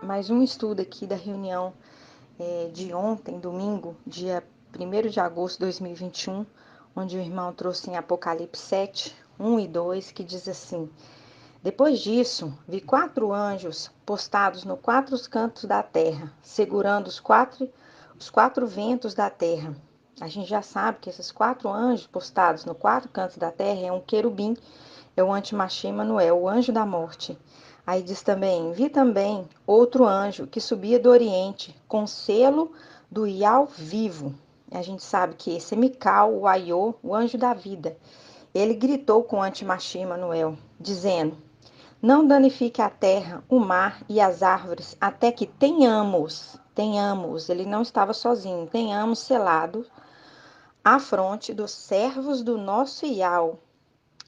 mais um estudo aqui da reunião de ontem, domingo, dia 1º de agosto de 2021, onde o irmão trouxe em Apocalipse 7, 1 e 2, que diz assim: Depois disso, vi 4 anjos postados nos 4 cantos da terra, segurando os quatro ventos da terra. A gente já sabe que esses 4 anjos postados nos 4 cantos da terra é um querubim, é o antimachia Emanuel, o anjo da morte. Aí diz também: vi também outro anjo que subia do Oriente, com selo do Iau vivo. A gente sabe que esse é Mical, o Aiô, o anjo da vida. Ele gritou com o antimachia Emanuel, dizendo: Não danifique a terra, o mar e as árvores, até que tenhamos, ele não estava sozinho, tenhamos selado a fronte dos servos do nosso Iau.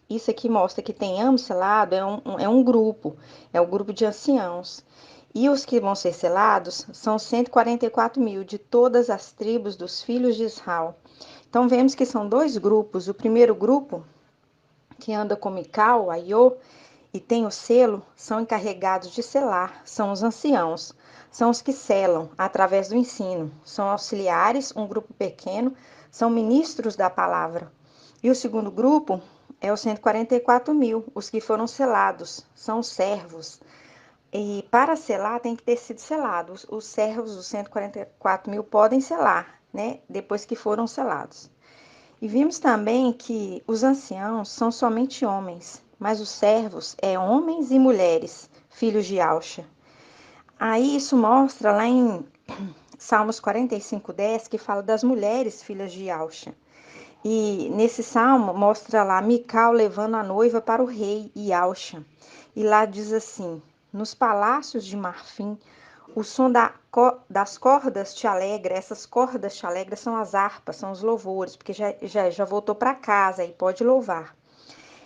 Isso aqui mostra que tenhamos selado é um grupo, é o grupo de anciãos. E os que vão ser selados são 144 mil de todas as tribos dos filhos de Israel. Então vemos que são 2 grupos. O primeiro grupo, que anda com Mical, Aiô, e tem o selo, são encarregados de selar, são os anciãos, são os que selam através do ensino, são auxiliares, um grupo pequeno, são ministros da palavra. E o segundo grupo é os 144 mil, os que foram selados, são os servos. E para selar tem que ter sido selados. Os servos, os 144 mil, podem selar, né? Depois que foram selados. E vimos também que os anciãos são somente homens, mas os servos é homens e mulheres, filhos de Alxa. Aí isso mostra lá em Salmos 45:10, que fala das mulheres filhas de Alxa. E nesse salmo mostra lá Mical levando a noiva para o rei e Alxa. E lá diz assim: Nos palácios de marfim, o som das cordas te alegra. Essas cordas te alegram são as harpas, são os louvores, porque já voltou para casa e pode louvar.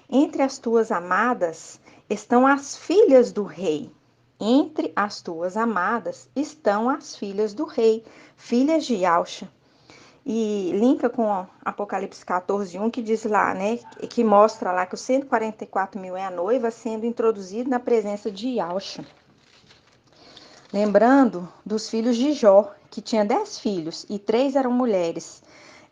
Entre as tuas amadas estão as filhas do rei. Entre as tuas amadas estão as filhas do rei, filhas de Alxa. E linka com Apocalipse 14:1, que diz lá, né, que mostra lá que os 144 mil é a noiva sendo introduzido na presença de Yalxa. Lembrando dos filhos de Jó, que tinha 10 filhos e 3 eram mulheres.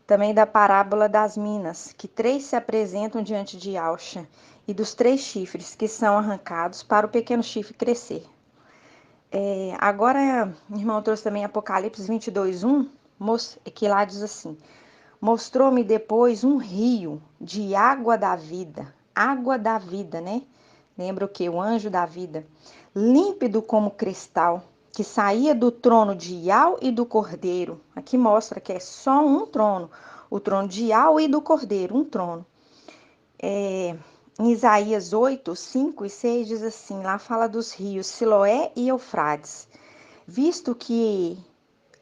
Também da parábola das minas, que 3 se apresentam diante de Yalxa. E dos 3 chifres que são arrancados para o pequeno chifre crescer. Agora, o irmão trouxe também Apocalipse 22:1, que lá diz assim: Mostrou-me depois um rio de água da vida, né? Lembra o que? O anjo da vida, límpido como cristal, que saía do trono de Iau e do Cordeiro. Aqui mostra que é só um trono, o trono de Iau e do Cordeiro, um trono. Em Isaías 8, 5 e 6 diz assim, lá fala dos rios Siloé e Eufrates. Visto que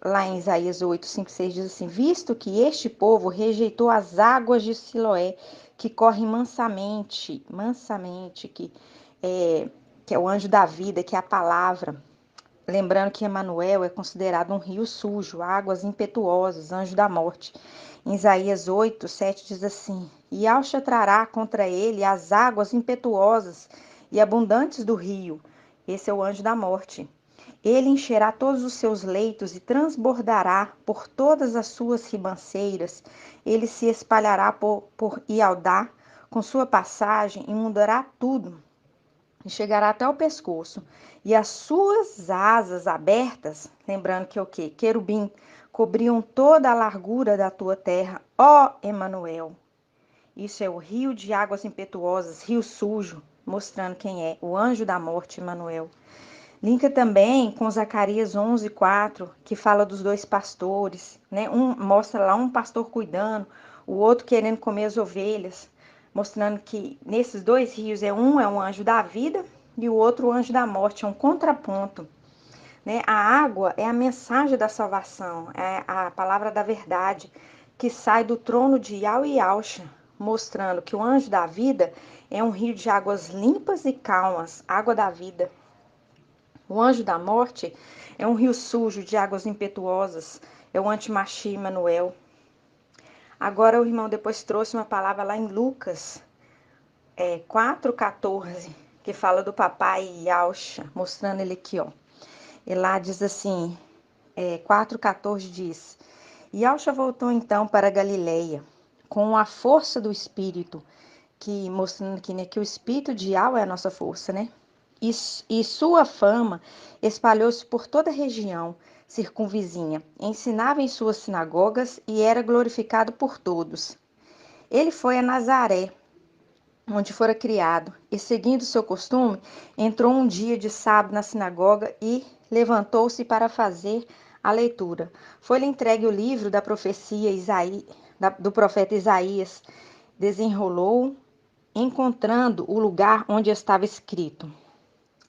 lá em Isaías 8, 5, 6 diz assim: Visto que este povo rejeitou as águas de Siloé, que correm mansamente, que é o anjo da vida, que é a palavra. Lembrando que Emanuel é considerado um rio sujo, águas impetuosas, anjo da morte. Em Isaías 8, 7 diz assim: E Alxa trará contra ele as águas impetuosas e abundantes do rio. Esse é o anjo da morte. Ele encherá todos os seus leitos e transbordará por todas as suas ribanceiras. Ele se espalhará por Ialdá, com sua passagem, inundará tudo e chegará até o pescoço. E as suas asas abertas, lembrando que é o quê? Querubim, cobriam toda a largura da tua terra, ó Emanuel. Isso é o rio de águas impetuosas, rio sujo, mostrando quem é, o anjo da morte, Emanuel. Linka também com Zacarias 11:4, que fala dos 2 pastores, né? Mostra lá um pastor cuidando, o outro querendo comer as ovelhas, mostrando que nesses 2 rios é um anjo da vida e o outro o anjo da morte, é um contraponto, né? A água é a mensagem da salvação, é a palavra da verdade que sai do trono de Iau e Alxa, mostrando que o anjo da vida é um rio de águas limpas e calmas, água da vida. O anjo da morte é um rio sujo de águas impetuosas, é o antimachia Emanuel. Agora o irmão depois trouxe uma palavra lá em Lucas 4:14, que fala do papai Yalxa, mostrando ele aqui, ó. E lá diz assim, 4,14 diz: E Yahshua voltou então para Galileia, com a força do Espírito, que mostrando aqui, né, que o Espírito de Yahweh é a nossa força, né? E sua fama espalhou-se por toda a região circunvizinha. Ensinava em suas sinagogas e era glorificado por todos. Ele foi a Nazaré, onde fora criado, e seguindo seu costume, entrou um dia de sábado na sinagoga e levantou-se para fazer a leitura. Foi-lhe entregue o livro da profecia do profeta Isaías. Desenrolou, encontrando o lugar onde estava escrito: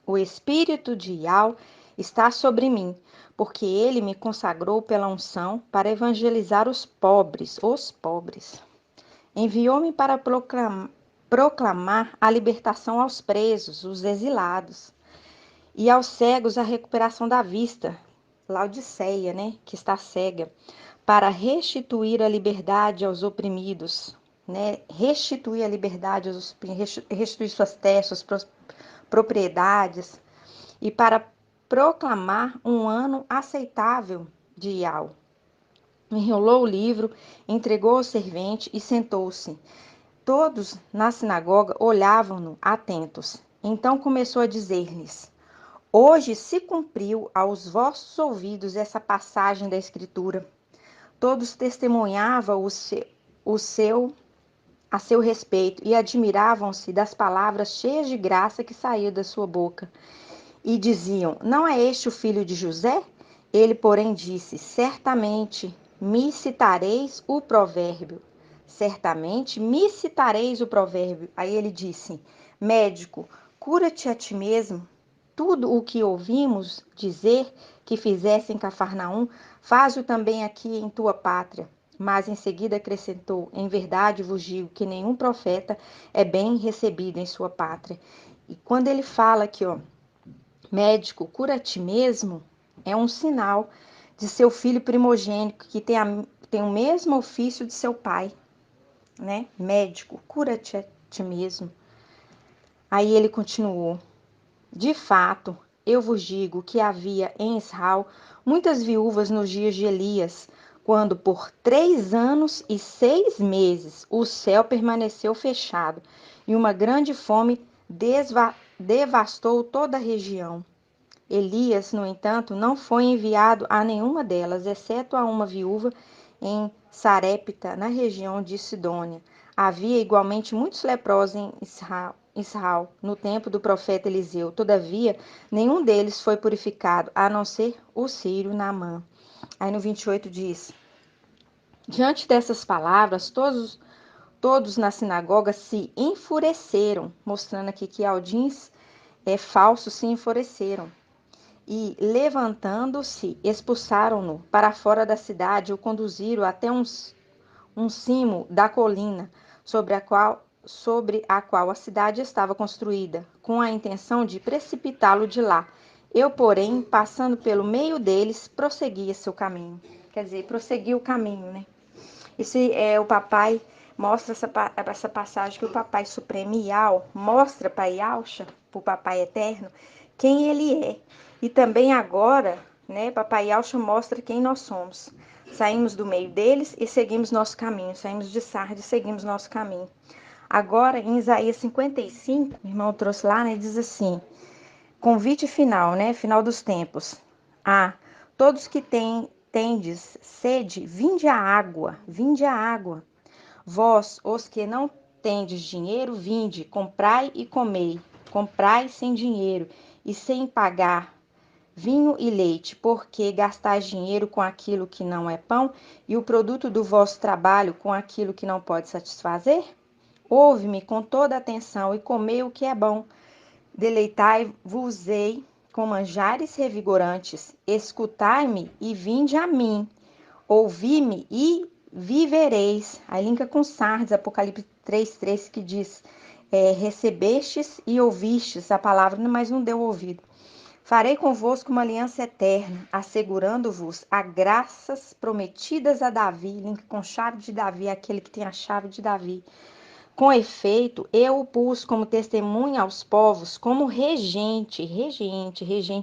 O Espírito de Yahweh está sobre mim, porque ele me consagrou pela unção para evangelizar os pobres. Enviou-me para proclamar a libertação aos presos, os exilados, e aos cegos a recuperação da vista, Laodiceia, né, que está cega, para restituir a liberdade aos oprimidos, né, restituir a liberdade aos oprimidos, restituir suas terras, suas propriedades, e para proclamar um ano aceitável de Yahweh. Enrolou o livro, entregou ao servente e sentou-se. Todos na sinagoga olhavam-no atentos. Então começou a dizer-lhes: Hoje se cumpriu aos vossos ouvidos essa passagem da Escritura. Todos testemunhavam a seu respeito e admiravam-se das palavras cheias de graça que saíam da sua boca. E diziam: Não é este o filho de José? Ele, porém, disse: Certamente me citareis o provérbio. Certamente me citareis o provérbio. Aí ele disse: Médico, cura-te a ti mesmo. Tudo o que ouvimos dizer que fizesse em Cafarnaum, faz-o também aqui em tua pátria. Mas em seguida acrescentou: Em verdade vos digo que nenhum profeta é bem recebido em sua pátria. E quando ele fala aqui, ó, médico, cura a ti mesmo, é um sinal de seu filho primogênito, que tem o mesmo ofício de seu pai, né? Médico, cura-te a ti mesmo. Aí ele continuou: De fato, eu vos digo que havia em Israel muitas viúvas nos dias de Elias, quando por 3 anos e 6 meses o céu permaneceu fechado e uma grande fome devastou toda a região. Elias, no entanto, não foi enviado a nenhuma delas, exceto a uma viúva em Sarepta, na região de Sidônia. Havia igualmente muitos leprosos em Israel no tempo do profeta Eliseu. Todavia, nenhum deles foi purificado, a não ser o sírio Naamã. Aí no 28 diz: Diante dessas palavras, todos na sinagoga se enfureceram, mostrando aqui que aldins falsos se enfureceram. E, levantando-se, expulsaram-no para fora da cidade e o conduziram até um cimo da colina sobre a qual a cidade estava construída, com a intenção de precipitá-lo de lá. Eu, porém, passando pelo meio deles, prosseguia seu caminho. Quer dizer, prosseguia o caminho, né? Esse é o papai, mostra essa passagem que o papai supremo Yahweh mostra para Yahshua, para o papai eterno, quem ele é. E também agora, né, papai Yahshua mostra quem nós somos. Saímos do meio deles e seguimos nosso caminho. Saímos de Sardes e seguimos nosso caminho. Agora, em Isaías 55, o irmão trouxe lá, né, diz assim: convite final, né, final dos tempos. Todos que tendes sede, vinde a água, vinde a água. Vós, os que não tendes dinheiro, vinde, comprai e comei. Comprai sem dinheiro e sem pagar vinho e leite, porque gastais dinheiro com aquilo que não é pão e o produto do vosso trabalho com aquilo que não pode satisfazer? Ouve-me com toda atenção e comei o que é bom. Deleitai-vos-ei com manjares revigorantes. Escutai-me e vinde a mim. Ouvi-me e vivereis. Aí linka com Sardes, Apocalipse 3:3, que diz: recebestes e ouvistes a palavra, mas não deu ouvido. Farei convosco uma aliança eterna, assegurando-vos a graças prometidas a Davi. Link com chave de Davi, aquele que tem a chave de Davi. Com efeito, eu o pus como testemunha aos povos, como regente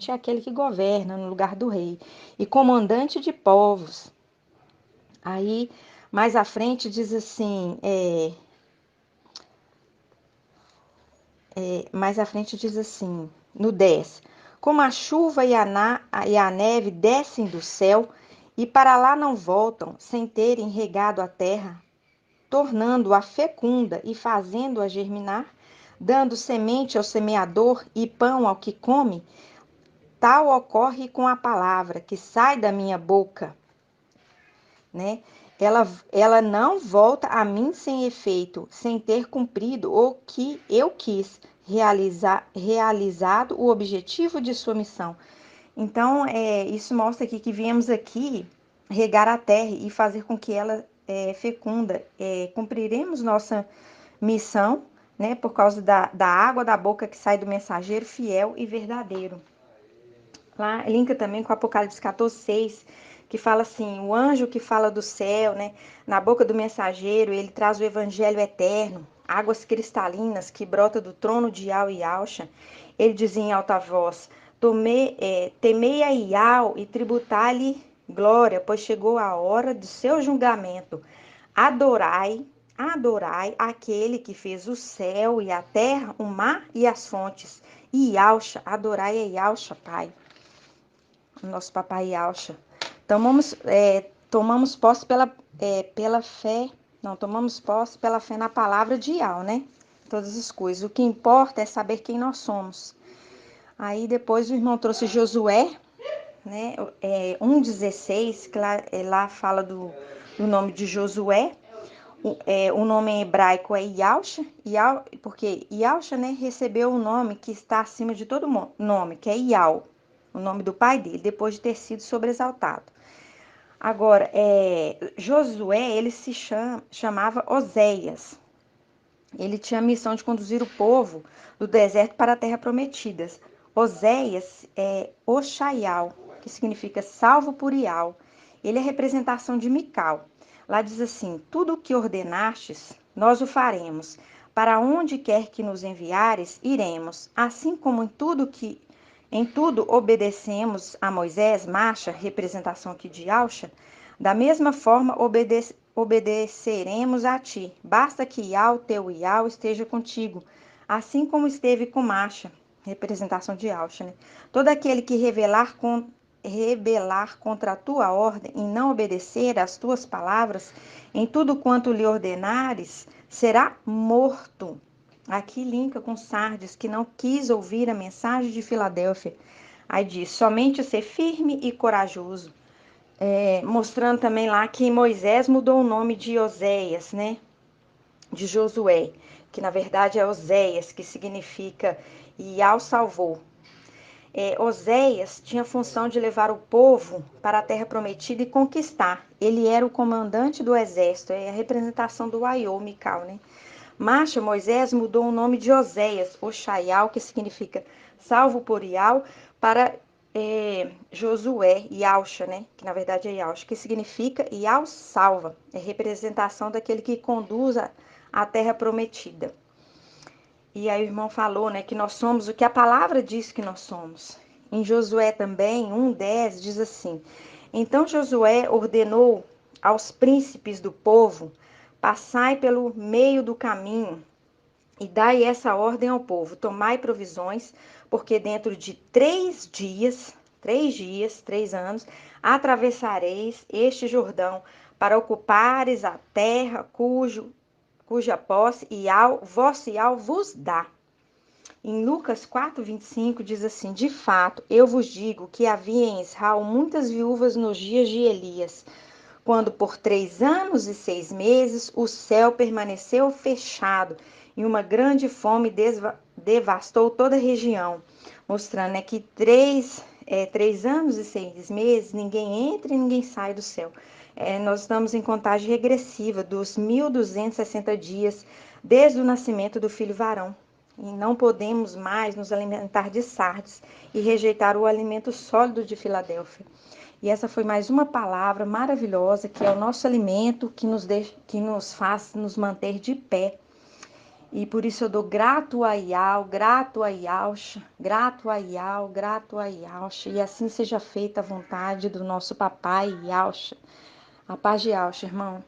é aquele que governa no lugar do rei, e comandante de povos. Aí, mais à frente diz assim, mais à frente diz assim, no 10, como a chuva e a neve descem do céu, e para lá não voltam, sem terem regado a terra, tornando-a fecunda e fazendo-a germinar, dando semente ao semeador e pão ao que come, tal ocorre com a palavra que sai da minha boca, né? Ela não volta a mim sem efeito, sem ter cumprido o que eu quis, realizado o objetivo de sua missão. Então, isso mostra aqui que viemos aqui regar a terra e fazer com que ela fecunda. Cumpriremos nossa missão, né, por causa da água da boca que sai do mensageiro fiel e verdadeiro. Lá linka também com Apocalipse 14:6, que fala assim, o anjo que fala do céu, né, na boca do mensageiro, ele traz o evangelho eterno, águas cristalinas que brota do trono de Iau e Yauxa. Ele dizia em alta voz, temei a Iau e tributai-lhe glória, pois chegou a hora do seu julgamento. Adorai aquele que fez o céu e a terra, o mar e as fontes. E Yauxa, adorai a Yauxa, Pai, nosso papai Yauxa. Tomamos posse pela fé, não, tomamos posse pela fé na palavra de Yau, né? Todas as coisas. O que importa é saber quem nós somos. Aí depois o irmão trouxe Josué, né? 1:16, que lá fala do nome de Josué. O nome em hebraico é Yauxa, porque Yauxa, né, recebeu o nome que está acima de todo nome, que é Iau, o nome do pai dele, depois de ter sido sobreexaltado. Agora, Josué, ele se chamava Oséias. Ele tinha a missão de conduzir o povo do deserto para a terra prometida. Oséias é Oxaial, que significa salvo por Iau. Ele é a representação de Mical. Lá diz assim, tudo o que ordenastes, nós o faremos. Para onde quer que nos enviares, iremos. Assim como em tudo obedecemos a Moisés, Macha, representação aqui de Yauxa, da mesma forma obedeceremos a ti. Basta que Iau, teu Iau, esteja contigo, assim como esteve com Macha, representação de Yauxa, né? Todo aquele que rebelar contra a tua ordem e não obedecer às tuas palavras, em tudo quanto lhe ordenares, será morto. Aqui linka com Sardes, que não quis ouvir a mensagem de Filadélfia. Aí diz, somente ser firme e corajoso. Mostrando também lá que Moisés mudou o nome de Oséias, né? De Josué, que na verdade é Oséias, que significa Iau salvou. Oséias tinha a função de levar o povo para a terra prometida e conquistar. Ele era o comandante do exército, é a representação do Aiô, Mical, né? Macha, Moisés mudou o nome de Oséias, Oxaial, que significa salvo por Iau, para Josué, Yauxa, né? Que na verdade é Yauxa, que significa Iau salva, é representação daquele que conduz a terra prometida. E aí o irmão falou, né, que nós somos o que a palavra diz que nós somos. Em Josué também, 1:10, diz assim, então Josué ordenou aos príncipes do povo, passai pelo meio do caminho e dai essa ordem ao povo, tomai provisões, porque dentro de 3 anos, atravessareis este Jordão, para ocupares a terra cuja posse vosso Iau vos dá. Em Lucas 4:25 diz assim, de fato, eu vos digo que havia em Israel muitas viúvas nos dias de Elias, quando por 3 anos e 6 meses o céu permaneceu fechado e uma grande fome devastou toda a região, mostrando, né, que 3 anos e 6 meses ninguém entra e ninguém sai do céu. Nós estamos em contagem regressiva dos 1.260 dias desde o nascimento do filho varão. E não podemos mais nos alimentar de Sardes e rejeitar o alimento sólido de Filadélfia. E essa foi mais uma palavra maravilhosa, que é o nosso alimento, que nos faz nos manter de pé. E por isso eu dou grato a Iau, grato a Iauxa, grato a Iau, grato a Iauxa. E assim seja feita a vontade do nosso papai Iauxa. A paz de Iauxa, irmão.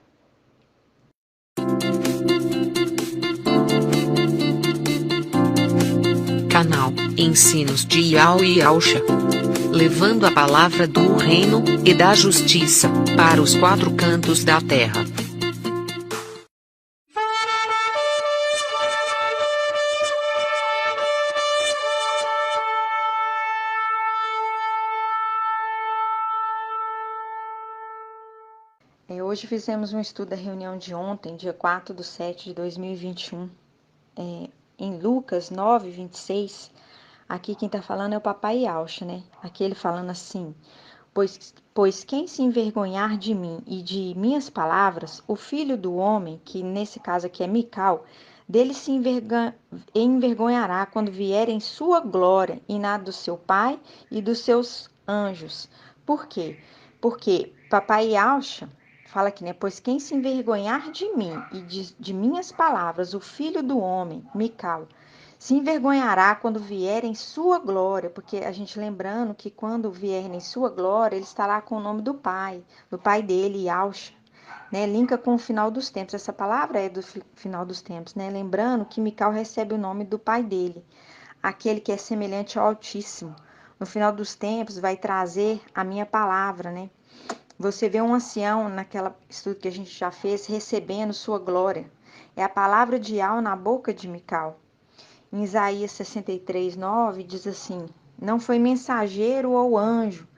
Canal Ensinos de Iau e Iauxa, levando a palavra do reino e da justiça para os quatro cantos da terra. Hoje fizemos um estudo da reunião de ontem, dia 4/7/2021, em Lucas 9:26. Aqui quem está falando é o papai Iauxa, né? Aqui ele falando assim: pois quem se envergonhar de mim e de minhas palavras, o filho do homem, que nesse caso aqui é Mical, dele se envergonhará quando vier em sua glória e na do seu Pai e dos seus anjos. Por quê? Porque papai Iauxa fala aqui, né? Pois quem se envergonhar de mim e de minhas palavras, o filho do homem, Mical, se envergonhará quando vier em sua glória, porque a gente lembrando que quando vier em sua glória, ele estará com o nome do Pai dele, Yahshua, né? Linka com o final dos tempos. Essa palavra é do final dos tempos, né? Lembrando que Mical recebe o nome do pai dele, aquele que é semelhante ao Altíssimo. No final dos tempos vai trazer a minha palavra, né? Você vê um ancião naquela estudo que a gente já fez recebendo sua glória. É a palavra de Yahweh na boca de Mical. Em Isaías 63:9 diz assim: não foi mensageiro ou anjo,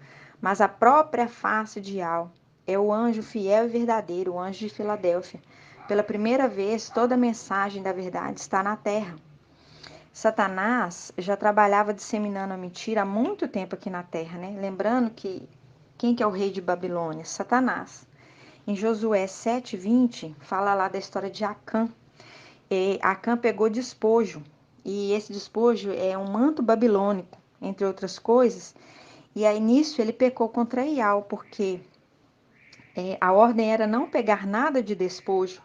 mas a própria face de Yahweh. É o anjo fiel e verdadeiro, o anjo de Filadélfia. Pela primeira vez, toda a mensagem da verdade está na terra. Satanás já trabalhava disseminando a mentira há muito tempo aqui na terra, né? Lembrando que quem que é o rei de Babilônia? Satanás. Em Josué 7:20, fala lá da história de Acã. Acã pegou despojo, e esse despojo é um manto babilônico, entre outras coisas, e aí nisso ele pecou contra Iau, porque a ordem era não pegar nada de despojo,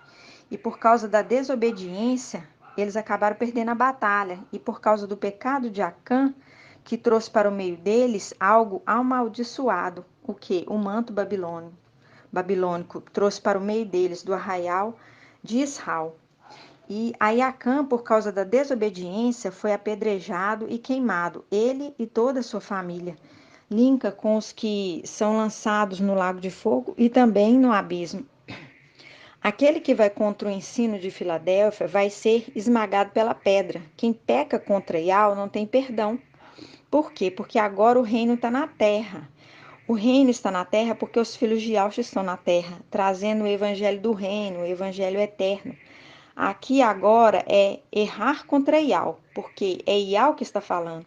e por causa da desobediência, eles acabaram perdendo a batalha, e por causa do pecado de Acã, que trouxe para o meio deles algo amaldiçoado, o que? O manto babilônico trouxe para o meio deles do arraial de Israel. E aí Acã, por causa da desobediência, foi apedrejado e queimado, ele e toda a sua família. Linka com os que são lançados no lago de fogo e também no abismo. Aquele que vai contra o ensino de Filadélfia vai ser esmagado pela pedra. Quem peca contra Iau não tem perdão. Por quê? Porque agora o reino está na terra. O reino está na terra porque os filhos de Iau estão na terra, trazendo o evangelho do reino, o evangelho eterno. Aqui agora é errar contra Iau, porque é Iau que está falando.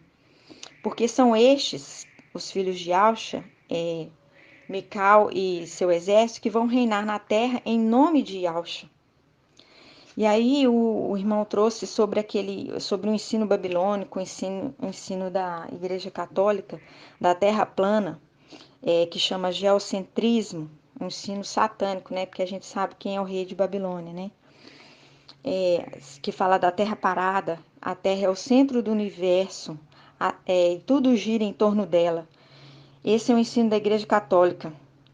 Porque são estes, os filhos de Yauxa, Mical e seu exército, que vão reinar na terra em nome de Yauxa. E aí o irmão trouxe sobre o ensino babilônico, o ensino da Igreja Católica, da Terra plana, que chama geocentrismo, um ensino satânico, né? Porque a gente sabe quem é o rei de Babilônia, né? Que fala da Terra parada, a Terra é o centro do universo, tudo gira em torno dela. Esse é o ensino da Igreja Católica.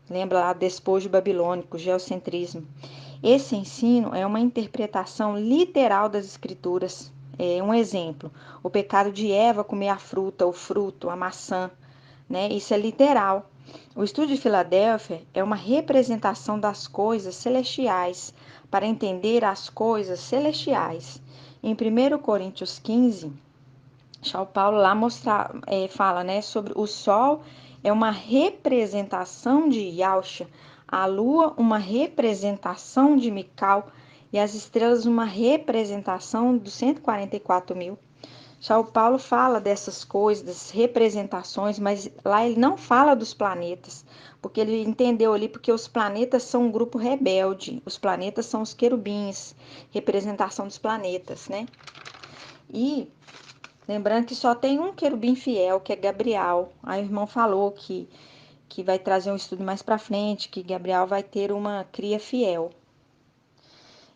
Lembra lá, despojo babilônico, geocentrismo. Esse ensino é uma interpretação literal das Escrituras. Um exemplo, o pecado de Eva comer a fruta, o fruto, a maçã, né? Isso é literal. O estudo de Filadélfia é uma representação das coisas celestiais para entender as coisas celestiais. Em 1 Coríntios 15, São Paulo lá fala, né, sobre o sol é uma representação de Yahshua, a lua uma representação de Mical e as estrelas uma representação dos 144 mil. São Paulo fala dessas coisas, dessas representações, mas lá ele não fala dos planetas, porque ele entendeu ali porque os planetas são um grupo rebelde, os planetas são os querubins, representação dos planetas, né? E lembrando que só tem um querubim fiel, que é Gabriel. Aí o irmão falou que vai trazer um estudo mais para frente, que Gabriel vai ter uma cria fiel.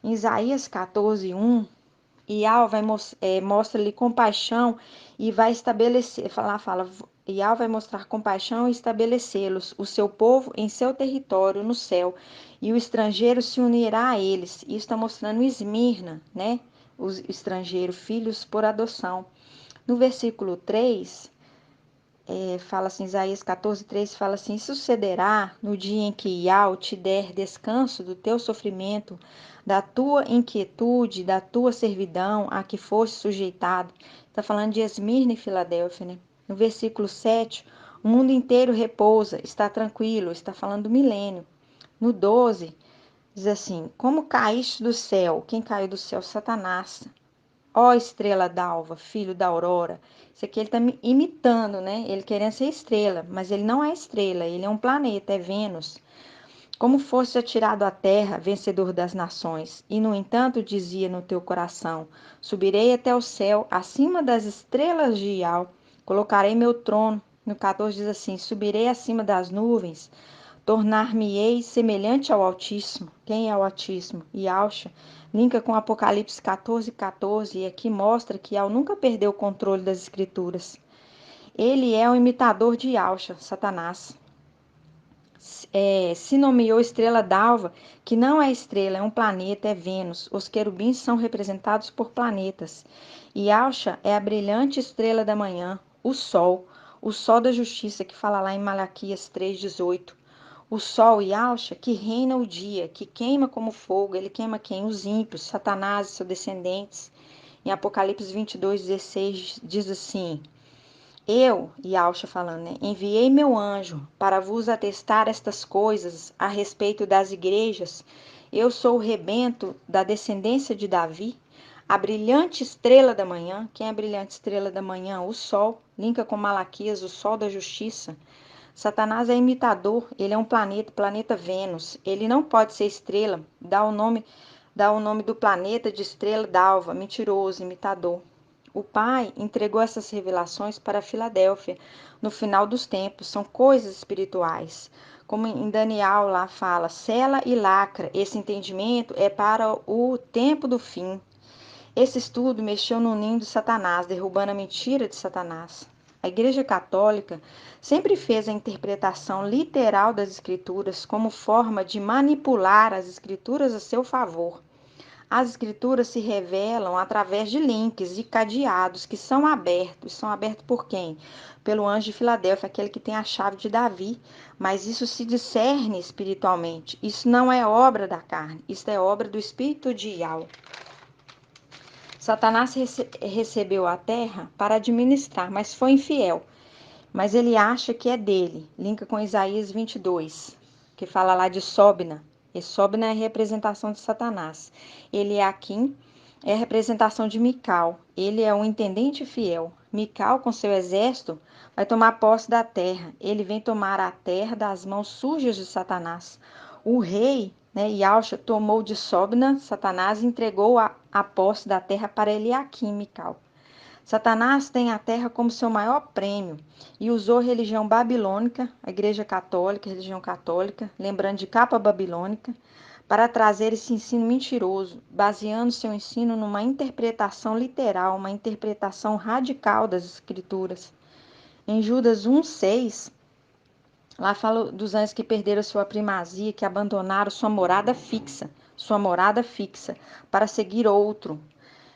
Em Isaías 14:1, Iau mostra-lhe compaixão e vai estabelecer, fala, Iau vai mostrar compaixão e estabelecê-los, o seu povo em seu território no céu, e o estrangeiro se unirá a eles. Isso está mostrando Esmirna, né? Os estrangeiros, filhos por adoção. No versículo 3, fala assim, Isaías 14:3 fala assim: sucederá no dia em que Iau te der descanso do teu sofrimento, da tua inquietude, da tua servidão a que foste sujeitado. Está falando de Esmirna e Filadélfia, né? No versículo 7, o mundo inteiro repousa, está tranquilo, está falando do milênio. No 12, diz assim: como caíste do céu? Quem caiu do céu? Satanás. Ó estrela d'alva, filho da aurora. Isso aqui ele está imitando, né? Ele querendo ser estrela, mas ele não é estrela, ele é um planeta, é Vênus. Como fosse atirado à terra, vencedor das nações, e no entanto dizia no teu coração: subirei até o céu, acima das estrelas de Iau, colocarei meu trono. No 14 diz assim: subirei acima das nuvens, tornar-me-ei semelhante ao Altíssimo. Quem é o Altíssimo? Yahshua. Linka com Apocalipse 14:14, e aqui mostra que Yahweh nunca perdeu o controle das escrituras. Ele é o imitador de Yahshua, Satanás. Se nomeou estrela d'alva, que não é estrela, é um planeta, é Vênus. Os querubins são representados por planetas. Yahshua é a brilhante estrela da manhã, o sol da justiça, que fala lá em Malaquias 3:18. O sol, Yahshua, que reina o dia, que queima como fogo. Ele queima quem? Os ímpios, Satanás e seus descendentes. Em Apocalipse 22:16 diz assim: eu, Yahshua falando, né, enviei meu anjo para vos atestar estas coisas a respeito das igrejas. Eu sou o rebento da descendência de Davi, a brilhante estrela da manhã. Quem é a brilhante estrela da manhã? O sol. Linka com Malaquias, o sol da justiça. Satanás é imitador, ele é um planeta, planeta Vênus. Ele não pode ser estrela, dá o nome do planeta de estrela d'alva, mentiroso, imitador. O Pai entregou essas revelações para Filadélfia no final dos tempos, são coisas espirituais. Como em Daniel lá fala, sela e lacra, esse entendimento é para o tempo do fim. Esse estudo mexeu no ninho de Satanás, derrubando a mentira de Satanás. A Igreja Católica sempre fez a interpretação literal das Escrituras como forma de manipular as Escrituras a seu favor. As Escrituras se revelam através de links e cadeados que são abertos. São abertos por quem? Pelo anjo de Filadélfia, aquele que tem a chave de Davi. Mas isso se discerne espiritualmente. Isso não é obra da carne, isso é obra do Espírito de Yahweh. Satanás recebeu a terra para administrar, mas foi infiel. Mas ele acha que é dele. Linka com Isaías 22, que fala lá de Sobna. E Sobna é a representação de Satanás. Ele é Aquim, é a representação de Mical. Ele é um intendente fiel. Mical, com seu exército, vai tomar posse da terra. Ele vem tomar a terra das mãos sujas de Satanás. O rei, né, Yahshua, tomou de Sobna Satanás e entregou a posse da terra para Eliaquim, Mical. Satanás tem a terra como seu maior prêmio e usou a religião babilônica, a igreja católica, a religião católica, lembrando de capa babilônica, para trazer esse ensino mentiroso, baseando seu ensino numa interpretação literal, uma interpretação radical das escrituras. Em Judas 1:6, lá fala dos anjos que perderam sua primazia, que abandonaram sua morada fixa, para seguir outro.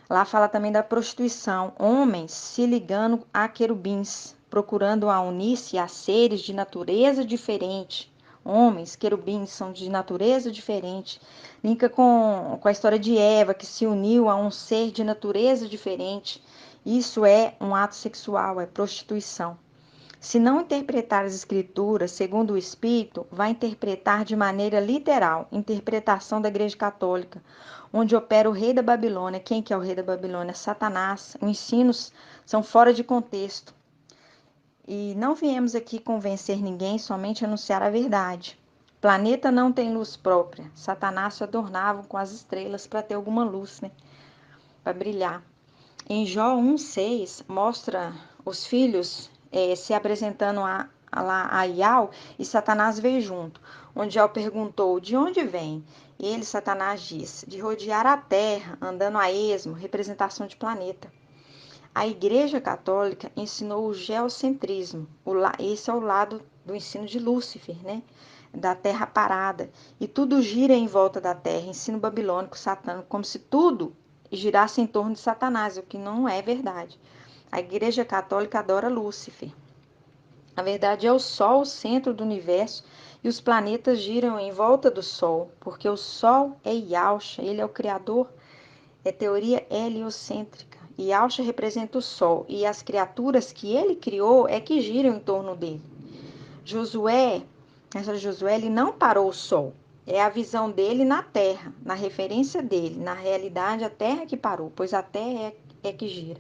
Lá fala também da prostituição, homens se ligando a querubins, procurando a unir-se a seres de natureza diferente. Homens, querubins, são de natureza diferente. Linka com a história de Eva, que se uniu a um ser de natureza diferente. Isso é um ato sexual, é prostituição. Se não interpretar as escrituras segundo o Espírito, vai interpretar de maneira literal, interpretação da Igreja Católica, onde opera o rei da Babilônia. Quem que é o rei da Babilônia? Satanás. Os ensinos são fora de contexto. E não viemos aqui convencer ninguém, somente anunciar a verdade. O planeta não tem luz própria. Satanás se adornava com as estrelas para ter alguma luz, né? Para brilhar. Em Jó 1:6, mostra os filhos se apresentando lá a Iau e Satanás veio junto. Onde Iau perguntou: de onde vem? E ele, Satanás, disse: de rodear a terra, andando a esmo, representação de planeta. A Igreja Católica ensinou o geocentrismo. Esse é o lado do ensino de Lúcifer, né? Da Terra parada. E tudo gira em volta da Terra. Ensino babilônico, satânico, como se tudo girasse em torno de Satanás, o que não é verdade. A Igreja Católica adora Lúcifer. Na verdade, é o Sol o centro do universo e os planetas giram em volta do Sol, porque o Sol é Yahshua, ele é o Criador, é teoria heliocêntrica. E Yahshua representa o Sol e as criaturas que ele criou é que giram em torno dele. Josué, ele não parou o Sol, é a visão dele na Terra, na referência dele, na realidade a Terra que parou, pois a Terra é que gira.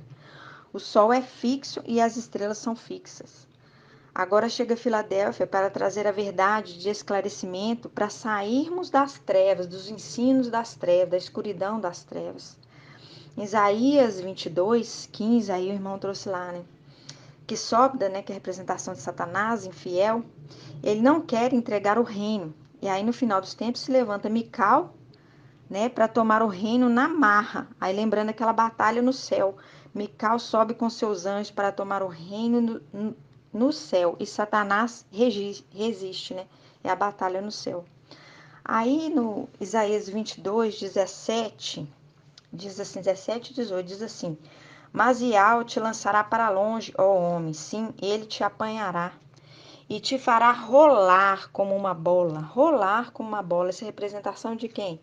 O Sol é fixo e as estrelas são fixas. Agora chega Filadélfia para trazer a verdade de esclarecimento, para sairmos das trevas, dos ensinos das trevas, da escuridão das trevas. Isaías 22, 15, aí o irmão trouxe lá, né? Que Sóbda, né, que é a representação de Satanás, infiel, ele não quer entregar o reino. E aí no final dos tempos se levanta Mical, né, para tomar o reino na marra. Aí lembrando aquela batalha no céu. Mical sobe com seus anjos para tomar o reino no céu e Satanás resiste, né? É a batalha no céu. Aí no Isaías 22, 17, diz assim, 17 e 18, diz assim: mas Iau te lançará para longe, ó homem, sim, ele te apanhará e te fará rolar como uma bola. Rolar como uma bola, essa é a representação de quem?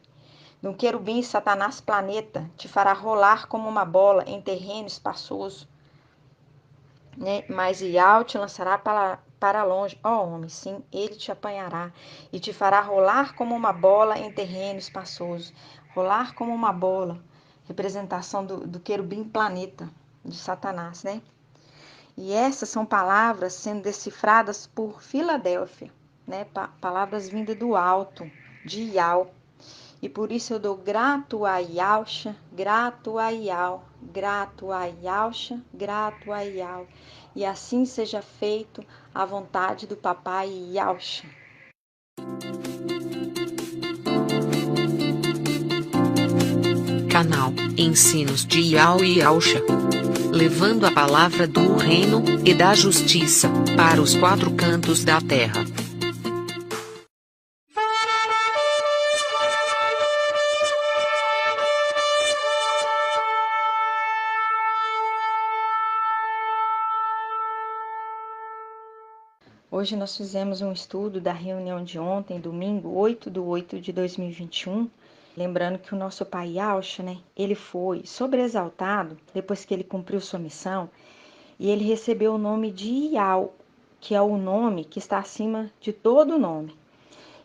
De um querubim, Satanás, planeta, te fará rolar como uma bola em terreno espaçoso. Né? Mas Iau te lançará para longe, ó homem, sim, ele te apanhará e te fará rolar como uma bola em terreno espaçoso. Rolar como uma bola, representação do querubim planeta, de Satanás, né? E essas são palavras sendo decifradas por Filadélfia, né? Palavras vindas do alto, de Iau. E por isso eu dou grato a Yahshua, grato a Yau, grato a Yahshua, grato a Yau. E assim seja feito a vontade do papai Yahshua. Canal Ensinos de Yau e Yahshua, levando a palavra do reino e da justiça para os quatro cantos da terra. Hoje nós fizemos um estudo da reunião de ontem, domingo, 8/8/2021. Lembrando que o nosso pai Yahshua, né, ele foi sobreexaltado depois que ele cumpriu sua missão e ele recebeu o nome de Iau, que é o nome que está acima de todo nome.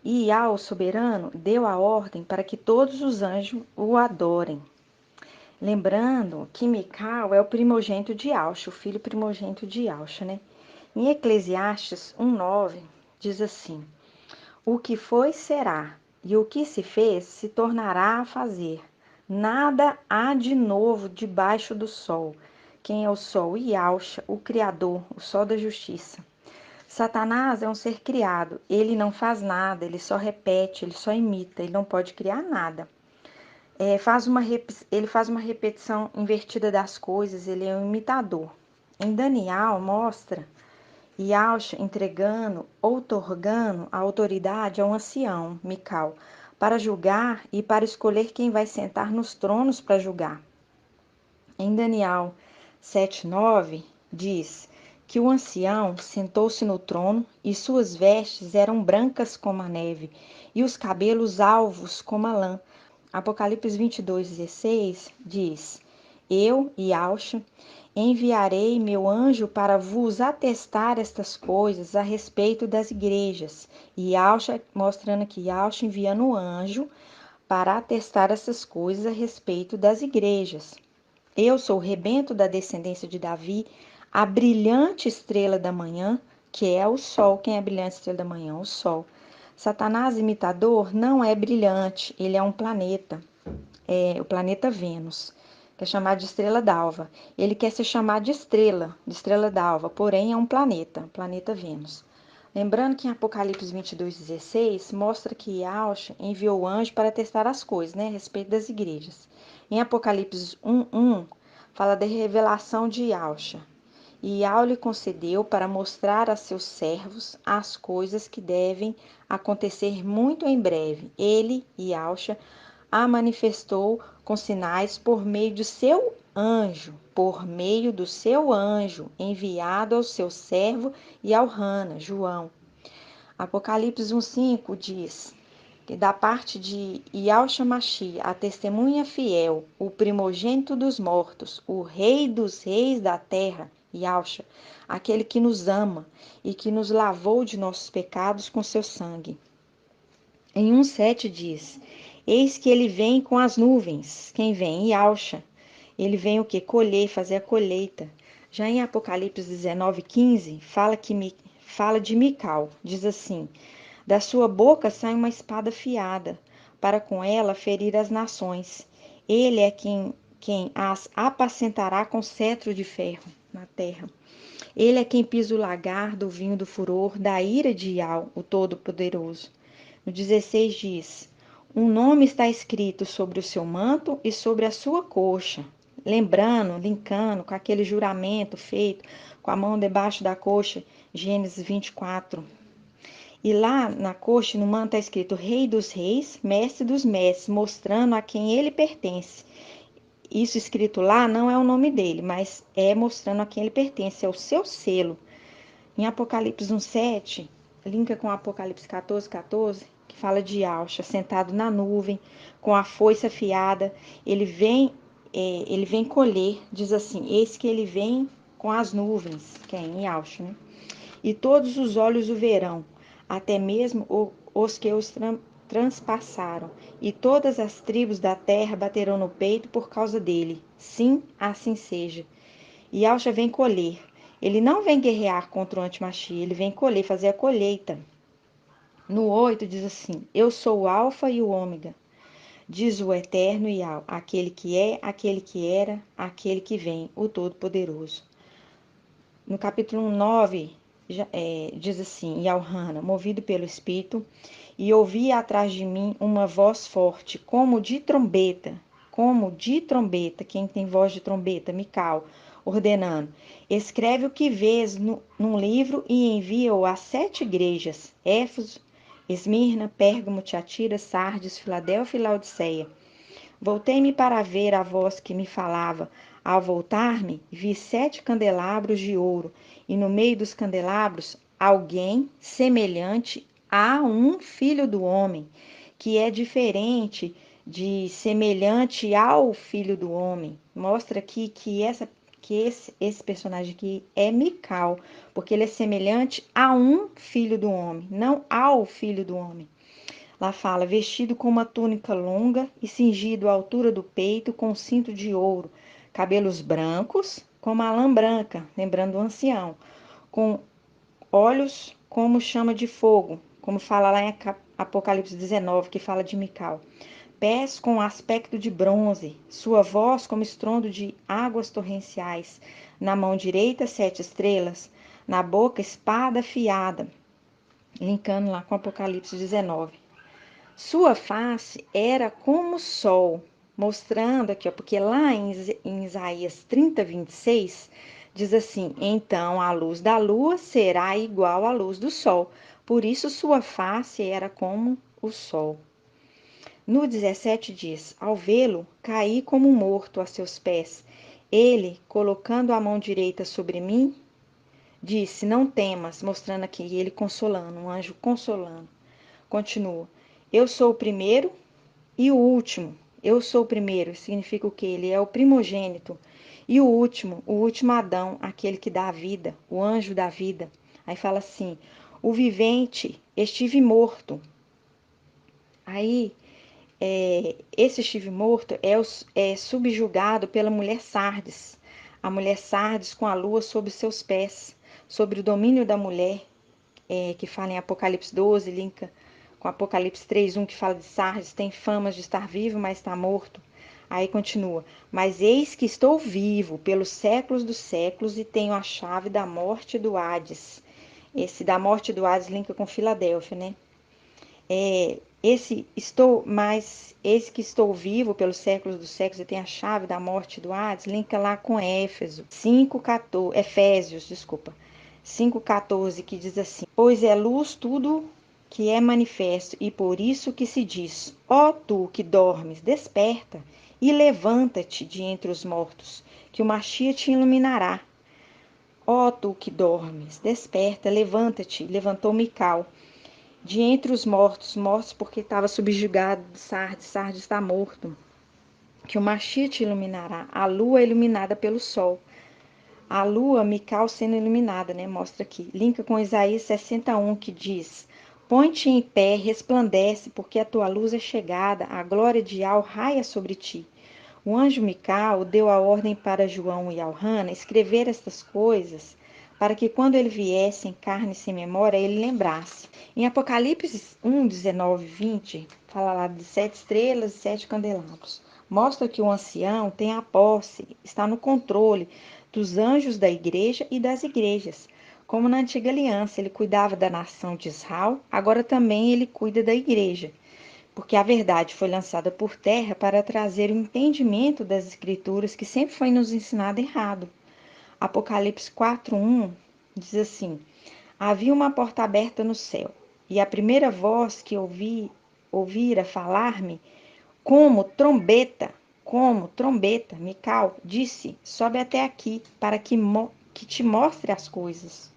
E Iau, soberano, deu a ordem para que todos os anjos o adorem. Lembrando que Mical é o primogênito de Yahshua, o filho primogênito de Yahshua, né? Em Eclesiastes 1:9 diz assim: o que foi será, e o que se fez se tornará a fazer. Nada há de novo debaixo do sol. Quem é o sol? Yahshua, o Criador, o sol da justiça. Satanás é um ser criado. Ele não faz nada, ele só repete, ele só imita, ele não pode criar nada. Ele faz uma repetição invertida das coisas, ele é um imitador. Em Daniel mostra Yahshua entregando, outorgando a autoridade a um ancião, Mical, para julgar e para escolher quem vai sentar nos tronos para julgar. Em Daniel 7:9 diz que o ancião sentou-se no trono e suas vestes eram brancas como a neve e os cabelos alvos como a lã. Apocalipse 22:16 diz: eu, Yahshua, enviarei meu anjo para vos atestar estas coisas a respeito das igrejas. E Yahshua, mostrando que Yahshua enviando o anjo para atestar essas coisas a respeito das igrejas. Eu sou o rebento da descendência de Davi, a brilhante estrela da manhã, que é o sol. Quem é a brilhante estrela da manhã? O sol. Satanás, imitador, não é brilhante, ele é um planeta, o planeta Vênus, que é chamado de estrela d'alva. Ele quer ser chamado de estrela d'alva, porém é um planeta, planeta Vênus. Lembrando que em Apocalipse 22:16 mostra que Yahushua enviou o anjo para testar as coisas, né, a respeito das igrejas. Em Apocalipse 1:1 fala da revelação de Yahushua. E Yahushua lhe concedeu para mostrar a seus servos as coisas que devem acontecer muito em breve. Ele, Yahushua, a manifestou com sinais por meio do seu anjo, enviado ao seu servo e ao Hana, João. Apocalipse 1:5 diz que da parte de Yahushua Mashiach, a testemunha fiel, o primogênito dos mortos, o rei dos reis da terra, Yahushua, aquele que nos ama e que nos lavou de nossos pecados com seu sangue. Em 1:7 diz: Eis que ele vem com as nuvens. Quem vem? Yahushua. Ele vem o que? Colher, fazer a colheita. Já em Apocalipse 19:15, fala de Mical. Diz assim: Da sua boca sai uma espada afiada, para com ela ferir as nações. Ele é quem as apacentará com cetro de ferro na terra. Ele é quem pisa o lagar do vinho do furor, da ira de Iau, o Todo-Poderoso. No 16 diz: Um nome está escrito sobre o seu manto e sobre a sua coxa. Lembrando, linkando com aquele juramento feito com a mão debaixo da coxa, Gênesis 24. E lá na coxa, no manto, está escrito Rei dos Reis, Mestre dos Mestres, mostrando a quem ele pertence. Isso escrito lá não é o nome dele, mas é mostrando a quem ele pertence, é o seu selo. Em Apocalipse 1:7, linka com Apocalipse 14:14, que fala de Yahushua sentado na nuvem, com a foice afiada. Ele vem colher, diz assim: Eis que ele vem com as nuvens, que é em Yahushua, né? E todos os olhos o verão, até mesmo os que os transpassaram, e todas as tribos da terra baterão no peito por causa dele. Sim, assim seja. E Yahushua vem colher. Ele não vem guerrear contra o antimachia, ele vem colher, fazer a colheita. No 8 diz assim: Eu sou o Alfa e o Ômega, diz o Eterno Yahweh, aquele que é, aquele que era, aquele que vem, o Todo-Poderoso. No capítulo 9, diz assim: Yauhana, movido pelo Espírito, e ouvi atrás de mim uma voz forte, como de trombeta, quem tem voz de trombeta, Mical, ordenando: escreve o que vês num livro e envia-o às 7 igrejas: Éfeso, Esmirna, Pérgamo, Tiatira, Sardes, Filadélfia e Laodiceia. Voltei-me para ver a voz que me falava. Ao voltar-me, vi 7 candelabros de ouro, e no meio dos candelabros, alguém semelhante a um filho do homem, que é diferente de semelhante ao filho do homem. Mostra aqui que esse personagem aqui é Mical, porque ele é semelhante a um filho do homem, não ao filho do homem. Lá fala, vestido com uma túnica longa e cingido à altura do peito com um cinto de ouro, cabelos brancos, como a lã branca, lembrando o ancião, com olhos como chama de fogo, como fala lá em Apocalipse 19, que fala de Mical. Pés com aspecto de bronze, sua voz como estrondo de águas torrenciais, na mão direita 7 estrelas, na boca espada afiada, linkando lá com Apocalipse 19. Sua face era como o sol, mostrando aqui, ó, porque lá em Isaías 30:26, diz assim: Então a luz da lua será igual à luz do sol, por isso sua face era como o sol. No 17 diz: Ao vê-lo, caí como morto a seus pés. Ele, colocando a mão direita sobre mim, disse: Não temas, mostrando aqui ele consolando, um anjo consolando. Continua: Eu sou o primeiro e o último. Eu sou o primeiro, significa o que? Ele é o primogênito. E o último Adão, aquele que dá a vida, o anjo da vida. Aí fala assim: o vivente, estive morto. Aí, esse estive morto é subjugado pela mulher Sardes. A mulher Sardes com a lua sobre seus pés, sobre o domínio da mulher, que fala em Apocalipse 12, linka com Apocalipse 3:1, que fala de Sardes, tem famas de estar vivo, mas está morto. Aí continua: Mas eis que estou vivo pelos séculos dos séculos e tenho a chave da morte e do Hades. Esse da morte do Hades linka com Filadélfia, né? Esse que estou vivo pelos séculos dos séculos e tem a chave da morte do Hades, linka lá com Efésios, desculpa, 5,14, que diz assim: pois é luz tudo que é manifesto, e por isso que se diz: ó tu que dormes, desperta e levanta-te de entre os mortos, que o Machia te iluminará. Ó tu que dormes, desperta, levanta-te. Levantou Mical de entre os mortos, porque estava subjugado de Sardes. Sardes está morto. Que o Machia te iluminará. A lua é iluminada pelo sol. A lua, Mical sendo iluminada, né? Mostra aqui. Linka com Isaías 61, que diz: põe-te em pé, resplandece, porque a tua luz é chegada, a glória de Al raia sobre ti. O anjo Mical deu a ordem para João e Alrana escrever estas coisas, para que quando ele viesse em carne sem memória, ele lembrasse. Em Apocalipse 1, 19 e 20, fala lá de 7 estrelas e 7 candelabros. Mostra que o ancião tem a posse, está no controle dos anjos da igreja e das igrejas. Como na antiga aliança ele cuidava da nação de Israel, agora também ele cuida da igreja, porque a verdade foi lançada por terra para trazer o entendimento das escrituras que sempre foi nos ensinado errado. Apocalipse 4:1 diz assim: havia uma porta aberta no céu, e a primeira voz que ouvira falar-me como trombeta, Mical, disse: sobe até aqui, para que te mostre as coisas.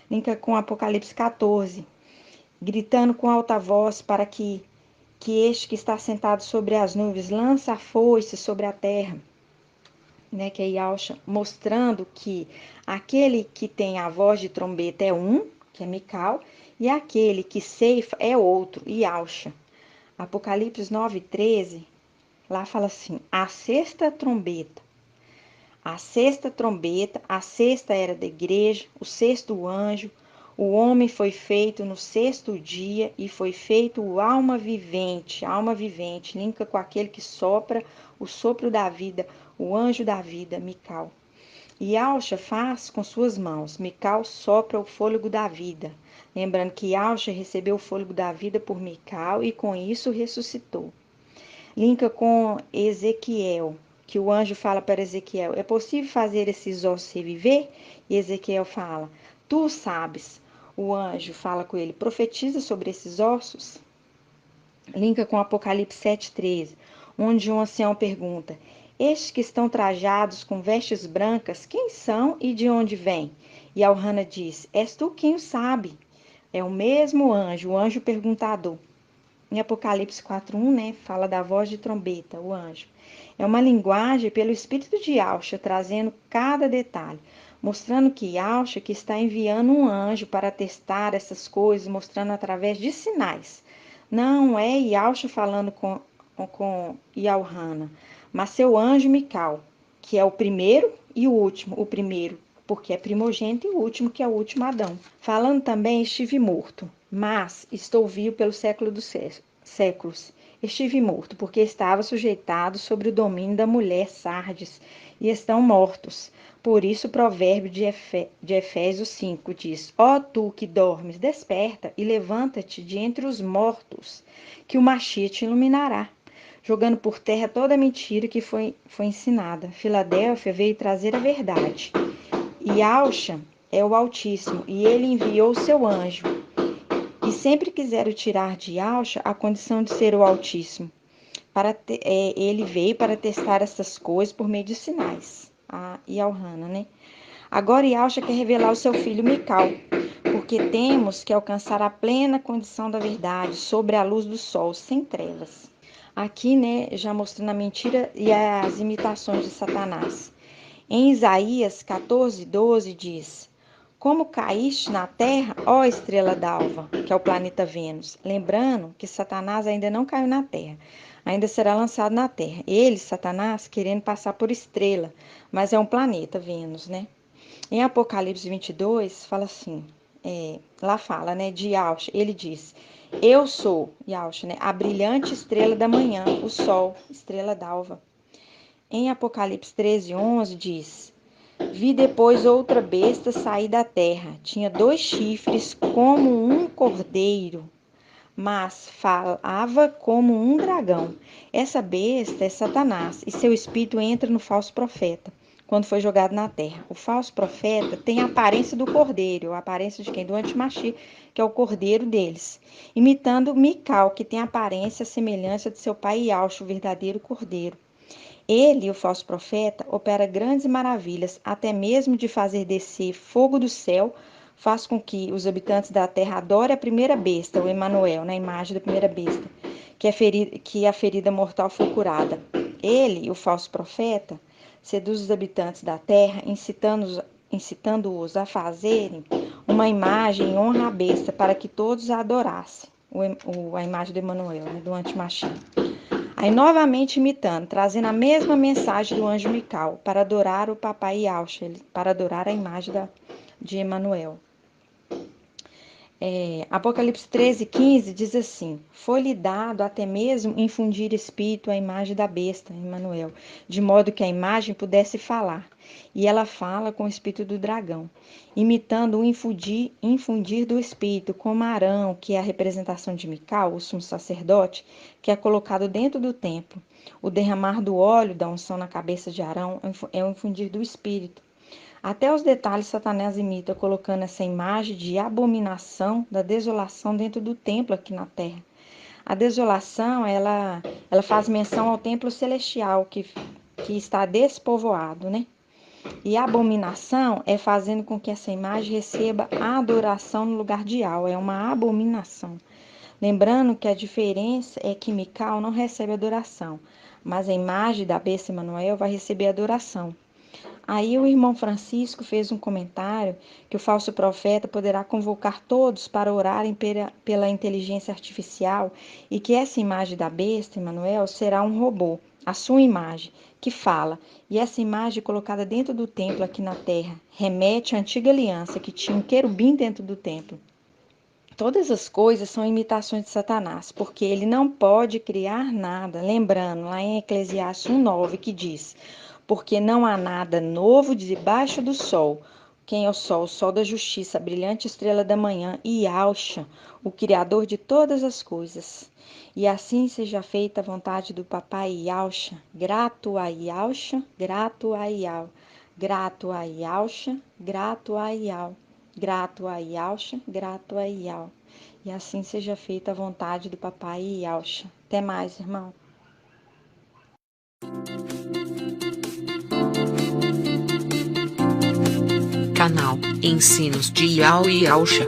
Linka com Apocalipse 14, gritando com alta voz para que este que está sentado sobre as nuvens lança a foice sobre a terra, né, que é Yahshua, mostrando que aquele que tem a voz de trombeta é um, que é Mical, e aquele que ceifa é outro, Yahshua. Apocalipse 9:13, lá fala assim: a sexta trombeta, a sexta era da igreja, o sexto anjo, o homem foi feito no sexto dia e foi feito o alma vivente, linka com aquele que sopra o sopro da vida, o anjo da vida, Mical. E Yahshua faz com suas mãos, Mical sopra o fôlego da vida. Lembrando que Yahshua recebeu o fôlego da vida por Mical e com isso ressuscitou. Linka com Ezequiel, que o anjo fala para Ezequiel: é possível fazer esses ossos reviver? E Ezequiel fala: tu sabes. O anjo fala com ele: profetiza sobre esses ossos. Linka com Apocalipse 7:13, onde um ancião pergunta: estes que estão trajados com vestes brancas, quem são e de onde vêm? E Alrana diz: és tu quem o sabe. É o mesmo anjo, o anjo perguntador. Em Apocalipse 4:1, né, fala da voz de trombeta, o anjo. É uma linguagem pelo Espírito de Yahshua, trazendo cada detalhe, mostrando que Yahshua que está enviando um anjo para testar essas coisas, mostrando através de sinais. Não é Yahshua falando com Yalhana, mas seu anjo Mical, que é o primeiro e o último. O primeiro, porque é primogênito, e o último, que é o último Adão. Falando também, estive morto, mas estou vivo pelo século dos séculos. Estive morto, porque estava sujeitado sobre o domínio da mulher Sardes, e estão mortos. Por isso o provérbio de Efésios 5 diz: ó tu que dormes, desperta e levanta-te de entre os mortos, que o Machia te iluminará. Jogando por terra toda a mentira que foi ensinada. Filadélfia veio trazer a verdade. E Yahshua é o Altíssimo, e ele enviou o seu anjo. E sempre quiseram tirar de Yahshua a condição de ser o Altíssimo. Ele veio para testar essas coisas por meio de sinais. E Alhana, né? Agora Yahshua quer revelar o seu filho Mical, porque temos que alcançar a plena condição da verdade sobre a luz do sol, sem trevas. Aqui, né, já mostrando a mentira e as imitações de Satanás. Em Isaías 14:12 diz: como caíste na terra, ó estrela d'alva, que é o planeta Vênus. Lembrando que Satanás ainda não caiu na terra, ainda será lançado na terra. Ele, Satanás, querendo passar por estrela, mas é um planeta, Vênus, né? Em Apocalipse 22, fala assim, lá fala, né, de Yahshua, ele diz: eu sou, Yahshua, né, a brilhante estrela da manhã, o sol, estrela d'alva. Em Apocalipse 13:11 diz: Vi depois outra besta sair da terra. Tinha 2 chifres como um cordeiro, mas falava como um dragão. Essa besta é Satanás, e seu espírito entra no falso profeta, quando foi jogado na terra. O falso profeta tem a aparência do cordeiro, a aparência de quem? Do Antimachi, que é o cordeiro deles, imitando Mical, que tem a aparência e a semelhança de seu pai Iaush, o verdadeiro cordeiro. Ele, o falso profeta, opera grandes maravilhas, até mesmo de fazer descer fogo do céu, faz com que os habitantes da terra adorem a primeira besta, o Emanuel, na imagem da primeira besta, que a ferida mortal foi curada. Ele, o falso profeta, seduz os habitantes da terra, incitando-os a fazerem uma imagem em honra à besta, para que todos a adorassem, a imagem do Emanuel, né, do antimachista. Aí novamente imitando, trazendo a mesma mensagem do anjo Mical, para adorar o papai Yausha, para adorar a imagem de Emanuel. Apocalipse 13:15 diz assim: foi-lhe dado até mesmo infundir espírito à imagem da besta, Emanuel, de modo que a imagem pudesse falar. E ela fala com o espírito do dragão, imitando o infundir do espírito, como Arão, que é a representação de Mical, o sumo sacerdote, que é colocado dentro do templo. O derramar do óleo da unção na cabeça de Arão é o infundir do espírito. Até os detalhes Satanás imita, colocando essa imagem de abominação da desolação dentro do templo aqui na terra. A desolação, ela faz menção ao templo celestial que está despovoado, né? E a abominação é fazendo com que essa imagem receba a adoração no lugar de Al. É uma abominação. Lembrando que a diferença é que Mical não recebe adoração, mas a imagem da besta Emanuel vai receber adoração. Aí o irmão Francisco fez um comentário que o falso profeta poderá convocar todos para orarem pela inteligência artificial e que essa imagem da besta, Emanuel, será um robô, a sua imagem, que fala. E essa imagem colocada dentro do templo aqui na terra remete à antiga aliança que tinha um querubim dentro do templo. Todas as coisas são imitações de Satanás, porque ele não pode criar nada. Lembrando, lá em Eclesiastes 1:9, que diz: porque não há nada novo debaixo do sol. Quem é o sol? O sol da justiça, a brilhante estrela da manhã, e Yausha, o Criador de todas as coisas. E assim seja feita a vontade do papai Yausha, grato a Yausha, grato a Yau, grato a Yausha, grato a Yau, grato a Yausha, grato a Yau. E assim seja feita a vontade do papai Yausha. Até mais, irmão. Canal Ensinos de Yau e Yausha,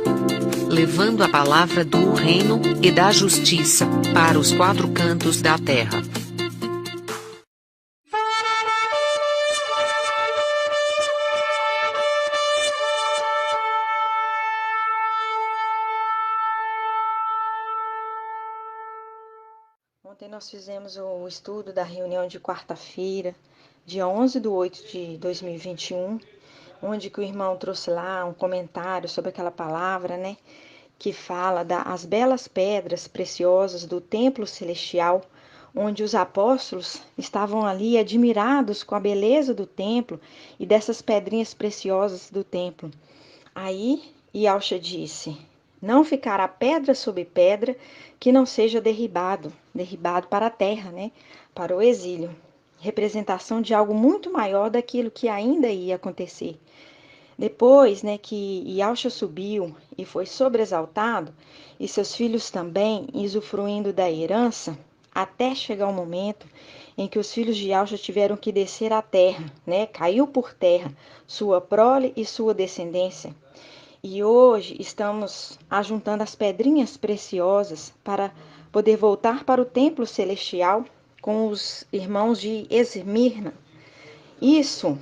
levando a palavra do reino e da justiça para os 4 cantos da terra. Ontem nós fizemos o estudo da reunião de quarta-feira, dia 11/8/2021, onde que o irmão trouxe lá um comentário sobre aquela palavra, né, que fala das belas pedras preciosas do templo celestial, onde os apóstolos estavam ali admirados com a beleza do templo e dessas pedrinhas preciosas do templo. Aí Yausha disse: não ficará pedra sobre pedra que não seja derribado para a terra, né? Para o exílio. Representação de algo muito maior daquilo que ainda ia acontecer. Depois, né, que Yausha subiu e foi sobreexaltado, e seus filhos também, usufruindo da herança, até chegar o momento em que os filhos de Yausha tiveram que descer à terra, né? Caiu por terra sua prole e sua descendência. E hoje estamos ajuntando as pedrinhas preciosas para poder voltar para o templo celestial com os irmãos de Esmirna. Isso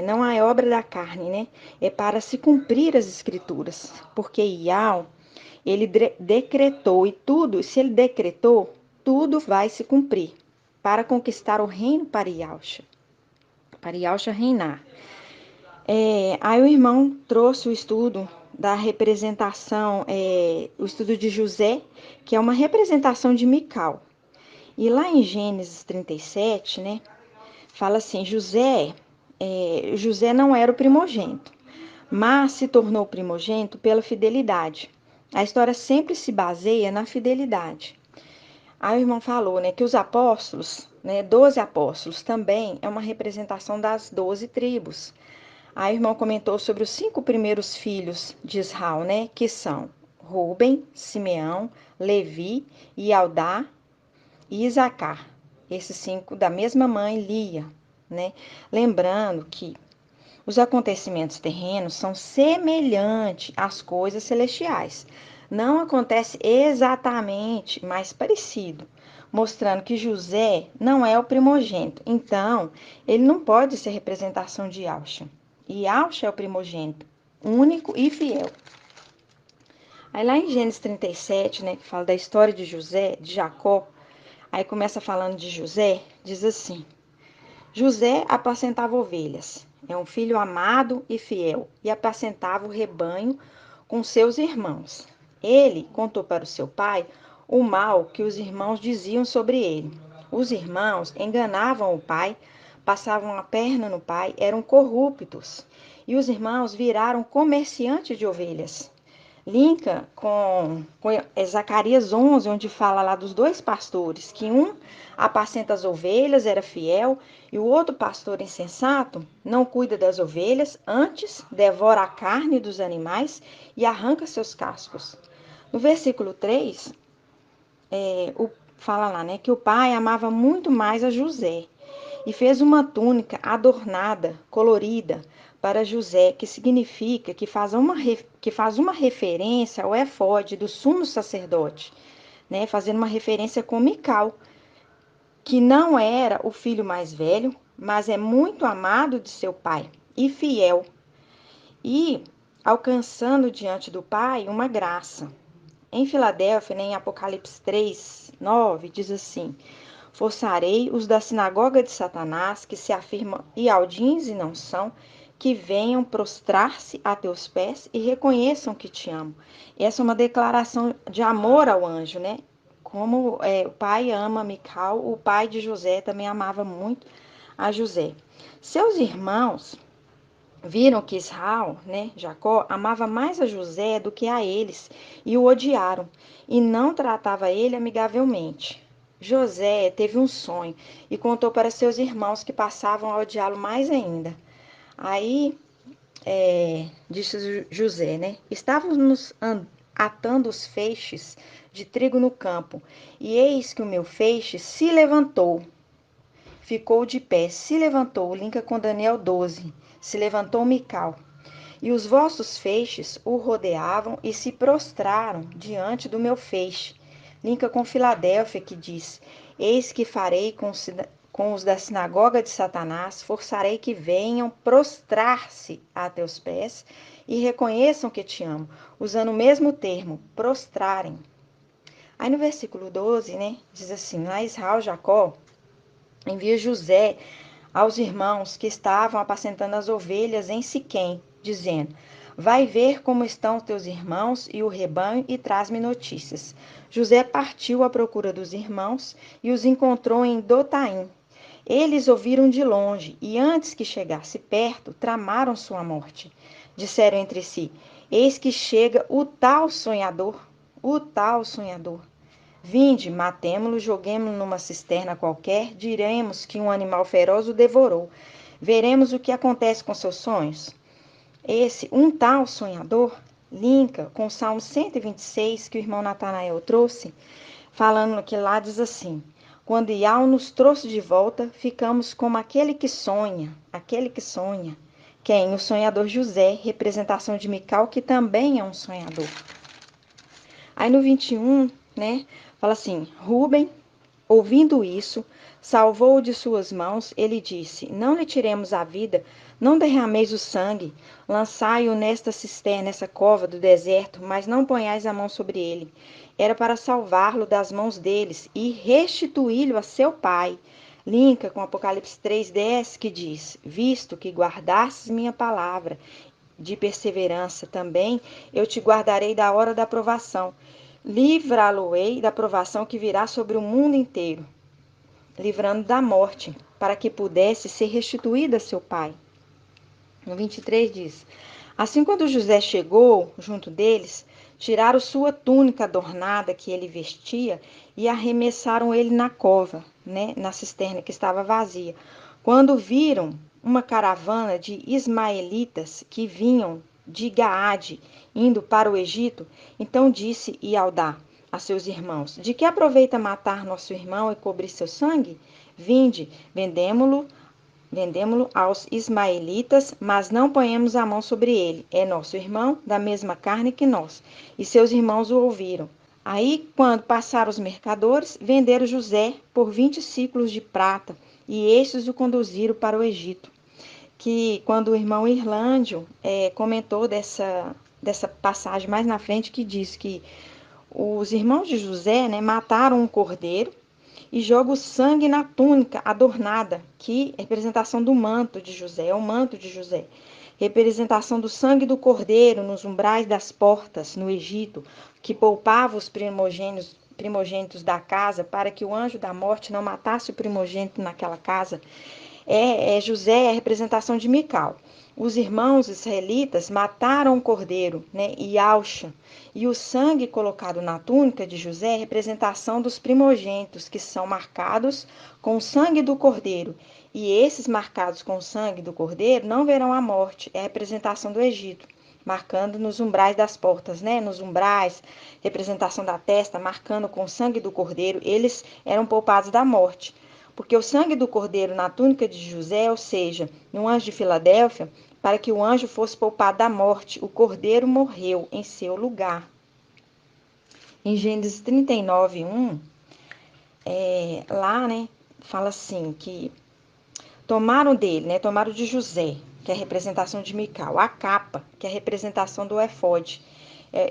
não é obra da carne, né? É para se cumprir as escrituras, porque Yau, ele decretou e tudo, se ele decretou, tudo vai se cumprir para conquistar o reino para Yausha reinar. Aí o irmão trouxe o estudo da representação, o estudo de José, que é uma representação de Mical. E lá em Gênesis 37, né, fala assim: José José não era o primogênito, mas se tornou primogênito pela fidelidade. A história sempre se baseia na fidelidade. Aí o irmão falou, né, que os apóstolos, né, 12 apóstolos, também é uma representação das 12 tribos. Aí o irmão comentou sobre os 5 primeiros filhos de Israel, né, que são Rúben, Simeão, Levi, Ialdá e Isacar. Esses 5 da mesma mãe, Lia, né? Lembrando que os acontecimentos terrenos são semelhantes às coisas celestiais. Não acontece exatamente, mas parecido, mostrando que José não é o primogênito. Então, ele não pode ser representação de Yahshua. E Yahshua é o primogênito, único e fiel. Aí lá em Gênesis 37, né, que fala da história de José, de Jacó, aí começa falando de José, diz assim: José apacentava ovelhas, é um filho amado e fiel, e apacentava o rebanho com seus irmãos. Ele contou para o seu pai o mal que os irmãos diziam sobre ele. Os irmãos enganavam o pai, passavam a perna no pai, eram corruptos. E os irmãos viraram comerciantes de ovelhas. Linka com Zacarias 11, onde fala lá dos 2 pastores, que um apacenta as ovelhas, era fiel, e o outro pastor insensato não cuida das ovelhas, antes devora a carne dos animais e arranca seus cascos. No versículo 3, fala lá, né, que o pai amava muito mais a José e fez uma túnica adornada, colorida, para José, que significa que faz uma referência ao efode do sumo sacerdote, né, fazendo uma referência com Mical, que não era o filho mais velho, mas é muito amado de seu pai e fiel, e alcançando diante do pai uma graça. Em Filadélfia, né, em Apocalipse 3, 9, diz assim: forçarei os da sinagoga de Satanás, que se afirmam ialdins e não são, que venham prostrar-se a teus pés e reconheçam que te amo. Essa é uma declaração de amor ao anjo, né? Como o pai ama Mical, o pai de José também amava muito a José. Seus irmãos viram que Israel, né, Jacó, amava mais a José do que a eles e o odiaram e não tratava ele amigavelmente. José teve um sonho e contou para seus irmãos, que passavam a odiá-lo mais ainda. Aí, disse José, né, estávamos atando os feixes de trigo no campo, e eis que o meu feixe se levantou, ficou de pé, se levantou, linka com Daniel 12, se levantou Mical. E os vossos feixes o rodeavam e se prostraram diante do meu feixe. Linka com Filadélfia, que diz: eis que farei com os da sinagoga de Satanás, forçarei que venham prostrar-se a teus pés e reconheçam que te amo, usando o mesmo termo, prostrarem. Aí no versículo 12, né, diz assim: lá Israel, Jacó, envia José aos irmãos que estavam apacentando as ovelhas em Siquém, dizendo: vai ver como estão teus irmãos e o rebanho e traz-me notícias. José partiu à procura dos irmãos e os encontrou em Dotaim. Eles ouviram de longe e, antes que chegasse perto, tramaram sua morte. Disseram entre si: eis que chega o tal sonhador, o tal sonhador. Vinde, matemo-lo, joguemo-lo numa cisterna qualquer, diremos que um animal feroz o devorou. Veremos o que acontece com seus sonhos. Esse, um tal sonhador, linka com o Salmo 126, que o irmão Natanael trouxe, falando que lá diz assim: quando Iau nos trouxe de volta, ficamos como aquele que sonha, aquele que sonha. Quem? O sonhador José, representação de Mical, que também é um sonhador. Aí no 21, né, fala assim: Rúben, ouvindo isso, salvou-o de suas mãos. Ele disse: não lhe tiremos a vida, não derrameis o sangue, lançai-o nesta cisterna, nessa cova do deserto, mas não ponhais a mão sobre ele. Era para salvá-lo das mãos deles e restituí-lo a seu pai. Linka com Apocalipse 3:10, que diz: visto que guardastes minha palavra de perseverança, também eu te guardarei da hora da provação. Livrá-lo-ei da provação que virá sobre o mundo inteiro, livrando da morte, para que pudesse ser restituído a seu pai. No 23 diz: Assim, quando José chegou junto deles, tiraram sua túnica adornada que ele vestia e arremessaram ele na cova, né, na cisterna que estava vazia. Quando viram uma caravana de ismaelitas que vinham de Gaade, indo para o Egito, então disse Ialdá a seus irmãos: De que aproveita matar nosso irmão e cobrir seu sangue? Vinde, vendemo-lo aos ismaelitas, mas não ponhamos a mão sobre ele. É nosso irmão, da mesma carne que nós. E seus irmãos o ouviram. Aí, quando passaram os mercadores, venderam José por 20 ciclos de prata, e estes o conduziram para o Egito. Que quando o irmão Irlândio comentou dessa passagem mais na frente, que diz que os irmãos de José, né, mataram um cordeiro e joga o sangue na túnica adornada, que é representação do manto de José, é o manto de José. Representação do sangue do cordeiro nos umbrais das portas no Egito, que poupava os primogênitos da casa para que o anjo da morte não matasse o primogênito naquela casa. José é a representação de Mical. Os irmãos israelitas mataram o cordeiro, né, Ialcha, e o sangue colocado na túnica de José é representação dos primogênitos, que são marcados com o sangue do cordeiro. E esses marcados com o sangue do cordeiro não verão a morte, é a representação do Egito, marcando nos umbrais das portas, né? Nos umbrais, representação da testa, marcando com o sangue do cordeiro, eles eram poupados da morte. Porque o sangue do cordeiro na túnica de José, ou seja, no anjo de Filadélfia, para que o anjo fosse poupado da morte, o cordeiro morreu em seu lugar. Em Gênesis 39, 1, lá, né, fala assim, que tomaram dele, né, tomaram de José, que é a representação de Mical, a capa, que é a representação do efode,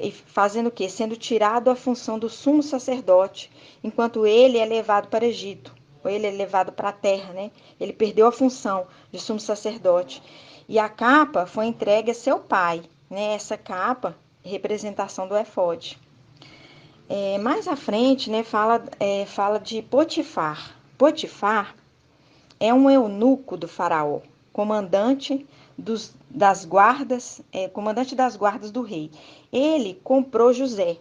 e fazendo o quê? Sendo tirado a função do sumo sacerdote, enquanto ele é levado para o Egito, ou ele é levado para a terra, né? Ele perdeu a função de sumo sacerdote. E a capa foi entregue a seu pai, né? Essa capa, representação do efode. Mais à frente, né, fala de Potifar. Potifar é um eunuco do faraó, comandante das guardas do rei. Ele comprou José.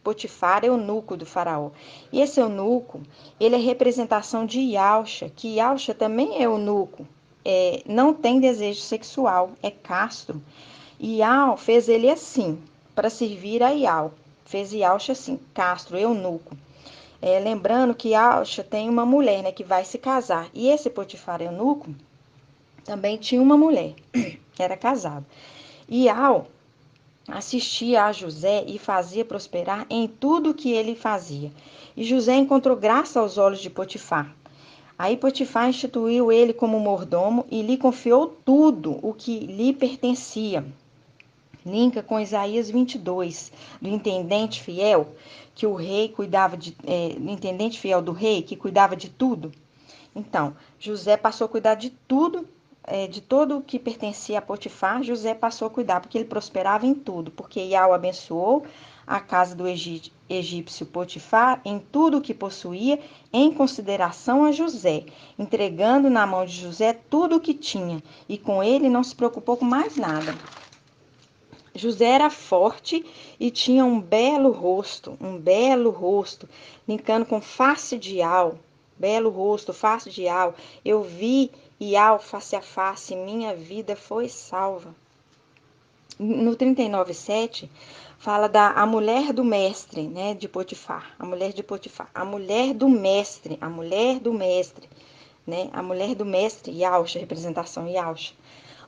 Potifar é eunuco do faraó. E esse eunuco, ele é representação de Ialcha, que Ialcha também é eunuco, não tem desejo sexual, é castro. Ial fez ele assim, para servir a Ial. Fez Ialcha assim, castro, eunuco. Lembrando que Ialcha tem uma mulher, né, que vai se casar. E esse Potifar eunuco também tinha uma mulher, era casado. Ial assistia a José e fazia prosperar em tudo que ele fazia. E José encontrou graça aos olhos de Potifar. Aí Potifar instituiu ele como mordomo e lhe confiou tudo o que lhe pertencia. Linka com Isaías 22, do intendente fiel, que o rei cuidava intendente fiel do rei, que cuidava de tudo. Então, José passou a cuidar de tudo, de todo o que pertencia a Potifar, José passou a cuidar, porque ele prosperava em tudo, porque Iau abençoou a casa do egípcio Potifar em tudo o que possuía, em consideração a José, entregando na mão de José tudo o que tinha, e com ele não se preocupou com mais nada. José era forte e tinha um belo rosto, linkando com face de Iau, belo rosto, face de Iau. Eu vi Iau face a face, minha vida foi salva. No 39:7 fala a mulher do mestre, né, de Potifar, a mulher de Potifar, a mulher do mestre, né, a mulher do mestre, Iaucha, representação Iaucha.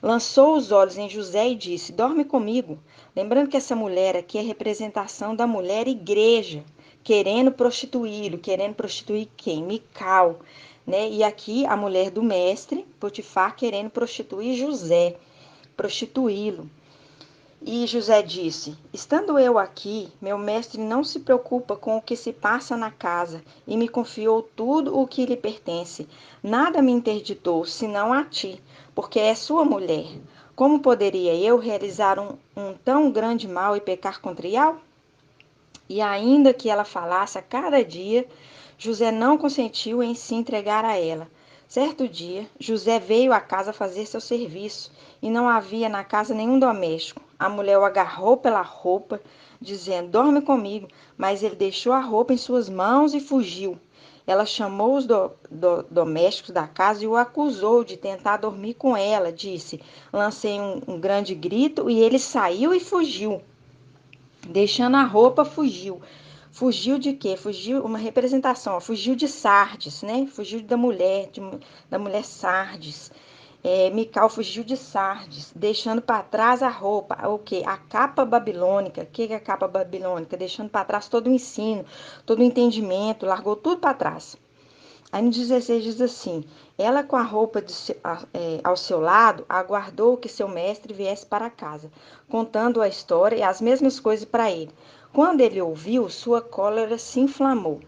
Lançou os olhos em José e disse: Dorme comigo. Lembrando que essa mulher aqui é representação da mulher igreja, querendo prostituí-lo. Querendo prostituir quem? Mical. Né? E aqui a mulher do mestre, Potifar, querendo prostituir José, prostituí-lo. E José disse: Estando eu aqui, meu mestre não se preocupa com o que se passa na casa e me confiou tudo o que lhe pertence. Nada me interditou, senão a ti, porque é sua mulher. Como poderia eu realizar um tão grande mal e pecar contra Iau? E ainda que ela falasse a cada dia, José não consentiu em se entregar a ela. Certo dia, José veio à casa fazer seu serviço e não havia na casa nenhum doméstico. A mulher o agarrou pela roupa, dizendo: Dorme comigo. Mas ele deixou a roupa em suas mãos e fugiu. Ela chamou os domésticos da casa e o acusou de tentar dormir com ela. Disse: Lancei um grande grito e ele saiu e fugiu. Deixando a roupa, fugiu. Fugiu de quê? Fugiu, uma representação, ó, fugiu de Sardes, né? Fugiu da mulher Sardes. Mical fugiu de Sardes, deixando para trás a roupa, o quê? A capa babilônica. O que é a capa babilônica? Deixando para trás todo o ensino, todo o entendimento, largou tudo para trás. Aí no 16 diz assim: ela com a roupa ao seu lado aguardou que seu mestre viesse para casa, contando a história e as mesmas coisas para ele. Quando ele ouviu, sua cólera se inflamou.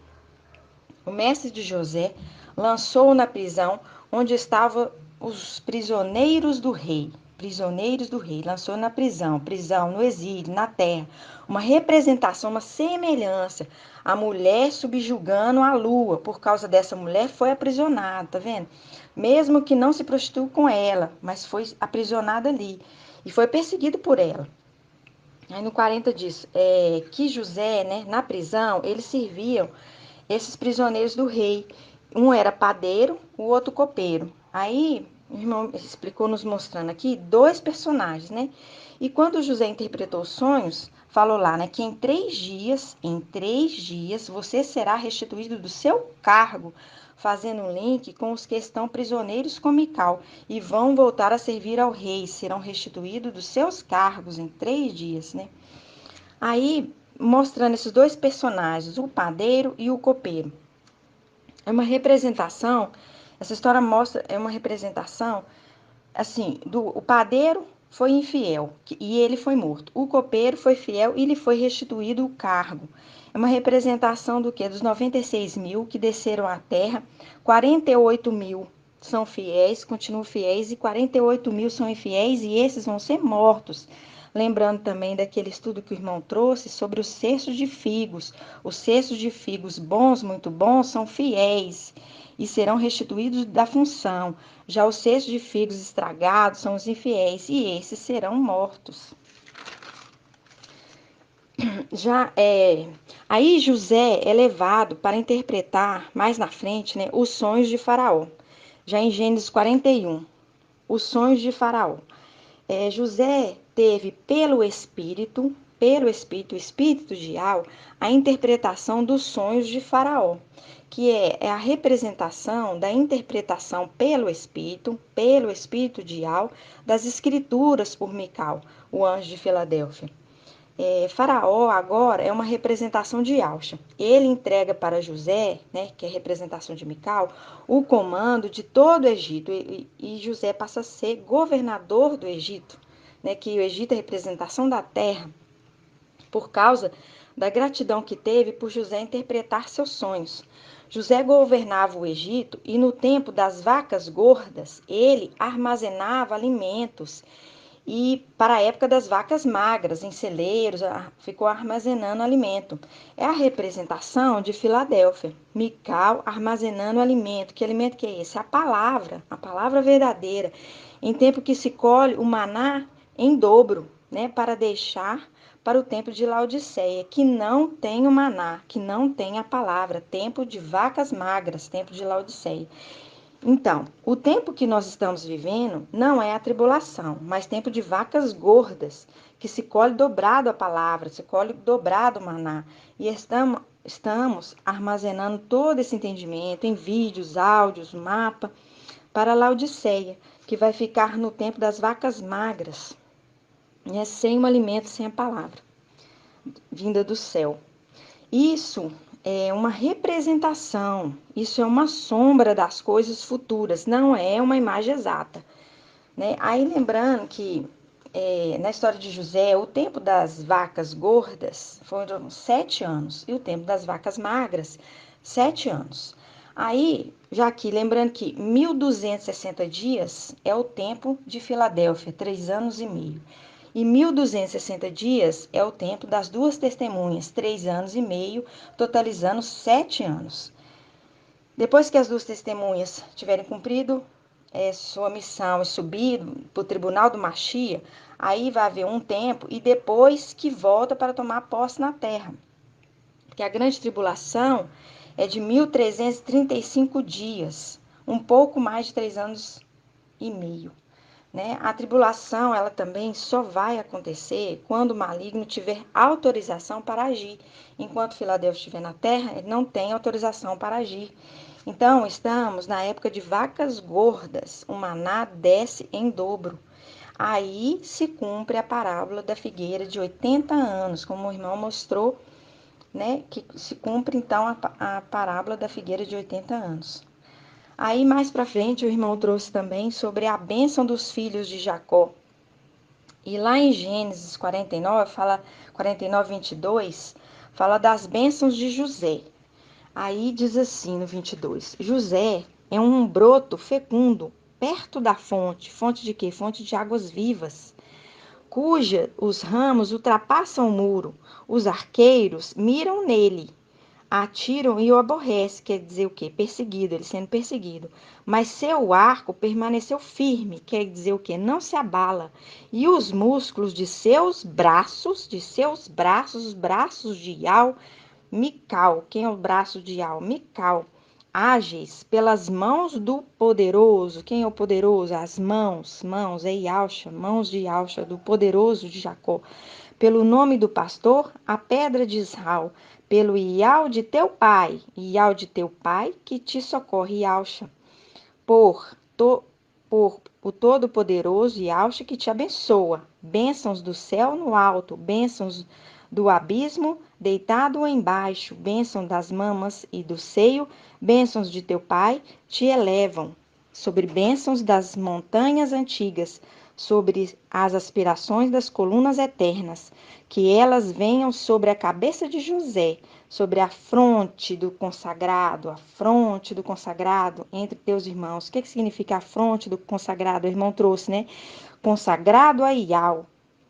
O mestre de José lançou-o na prisão onde estavam os prisioneiros do rei. Prisioneiros do rei, lançou na prisão, no exílio, na terra. Uma representação, uma semelhança. A mulher subjugando a lua. Por causa dessa mulher foi aprisionada, tá vendo? Mesmo que não se prostituiu com ela, mas foi aprisionada ali. E foi perseguido por ela. Aí no 40 diz que José, né, na prisão, eles serviam esses prisioneiros do rei. Um era padeiro, o outro copeiro. Aí o irmão explicou, nos mostrando aqui, dois personagens, né? E quando José interpretou os sonhos, falou lá, né, que em 3 dias, você será restituído do seu cargo, fazendo um link com os que estão prisioneiros com Mical e vão voltar a servir ao rei, serão restituídos dos seus cargos em 3 dias, né? Aí, mostrando esses dois personagens, o padeiro e o copeiro. É uma representação, essa história mostra, é uma representação, assim, o padeiro foi infiel e ele foi morto. O copeiro foi fiel e lhe foi restituído o cargo. É uma representação do quê? Dos 96 mil que desceram à terra, 48 mil são fiéis, continuam fiéis, e 48 mil são infiéis, e esses vão ser mortos. Lembrando também daquele estudo que o irmão trouxe sobre os cestos de figos. Os cestos de figos bons, muito bons, são fiéis e serão restituídos da função. Já os cestos de figos estragados são os infiéis e esses serão mortos. Aí José é levado para interpretar mais na frente, né, os sonhos de Faraó. Já em Gênesis 41, os sonhos de Faraó. José teve pelo Espírito, o Espírito de Al, a interpretação dos sonhos de Faraó, que é a representação da interpretação pelo Espírito de Al, das Escrituras por Mical, o anjo de Filadélfia. Faraó agora é uma representação de Alcha. Ele entrega para José, né, que é a representação de Mical, o comando de todo o Egito, e José passa a ser governador do Egito, né, que o Egito é a representação da terra, por causa da gratidão que teve por José interpretar seus sonhos. José governava o Egito e no tempo das vacas gordas, ele armazenava alimentos, e para a época das vacas magras, em celeiros, ficou armazenando alimento. É a representação de Filadélfia. Mical armazenando alimento. Que alimento que é esse? A palavra verdadeira. Em tempo que se colhe o maná em dobro, né, para deixar para o tempo de Laodiceia, que não tem o maná, que não tem a palavra, tempo de vacas magras, tempo de Laodiceia. Então, o tempo que nós estamos vivendo não é a tribulação, mas tempo de vacas gordas, que se colhe dobrado a palavra, se colhe dobrado o maná. E estamos armazenando todo esse entendimento em vídeos, áudios, mapa, para Laodiceia, que vai ficar no tempo das vacas magras, né, sem o alimento, sem a palavra, vinda do céu. Isso é uma representação, isso é uma sombra das coisas futuras, não é uma imagem exata, né? Aí lembrando que na história de José, o tempo das vacas gordas foram 7 anos e o tempo das vacas magras, 7 anos. Aí, já aqui, lembrando que 1260 dias é o tempo de Filadélfia, 3 anos e meio. E 1260 dias é o tempo das duas testemunhas, 3 anos e meio, totalizando 7 anos. Depois que as duas testemunhas tiverem cumprido sua missão e subido para o tribunal do Machia, aí vai haver um tempo e depois que volta para tomar posse na terra. Porque a grande tribulação é de 1335 dias, um pouco mais de 3 anos e meio. Né? A tribulação, ela também só vai acontecer quando o maligno tiver autorização para agir. Enquanto Filadélfia estiver na terra, ele não tem autorização para agir. Então, estamos na época de vacas gordas, o maná desce em dobro. Aí se cumpre a parábola da figueira de 80 anos, como o irmão mostrou, né? Que se cumpre então a parábola da figueira de 80 anos. Aí mais para frente o irmão trouxe também sobre a bênção dos filhos de Jacó. E lá em Gênesis 49, 22, fala das bênçãos de José. Aí diz assim no 22, José é um broto fecundo, perto da fonte. Fonte de quê? Fonte de águas vivas, cuja os ramos ultrapassam o muro. Os arqueiros miram nele, atiram e o aborrece, quer dizer o quê? Perseguido, ele sendo perseguido. Mas seu arco permaneceu firme, quer dizer o quê? Não se abala. E os músculos de seus braços, os braços de Iau, Mical, quem é o braço de Iau? Mical, ágeis pelas mãos do poderoso. Quem é o poderoso? As mãos, é Iauxa, mãos de Iauxa, do poderoso de Jacó. Pelo nome do pastor, a pedra de Israel, pelo Iau de teu pai, que te socorre, Iauxa, por o Todo-Poderoso Iauxa que te abençoa, bênçãos do céu no alto, bênçãos do abismo deitado embaixo, bênção das mamas e do seio, bênçãos de teu pai te elevam, sobre bênçãos das montanhas antigas, sobre as aspirações das colunas eternas, que elas venham sobre a cabeça de José, sobre a fronte do consagrado entre teus irmãos. O que significa a fronte do consagrado? O irmão trouxe, né? Consagrado a Iau,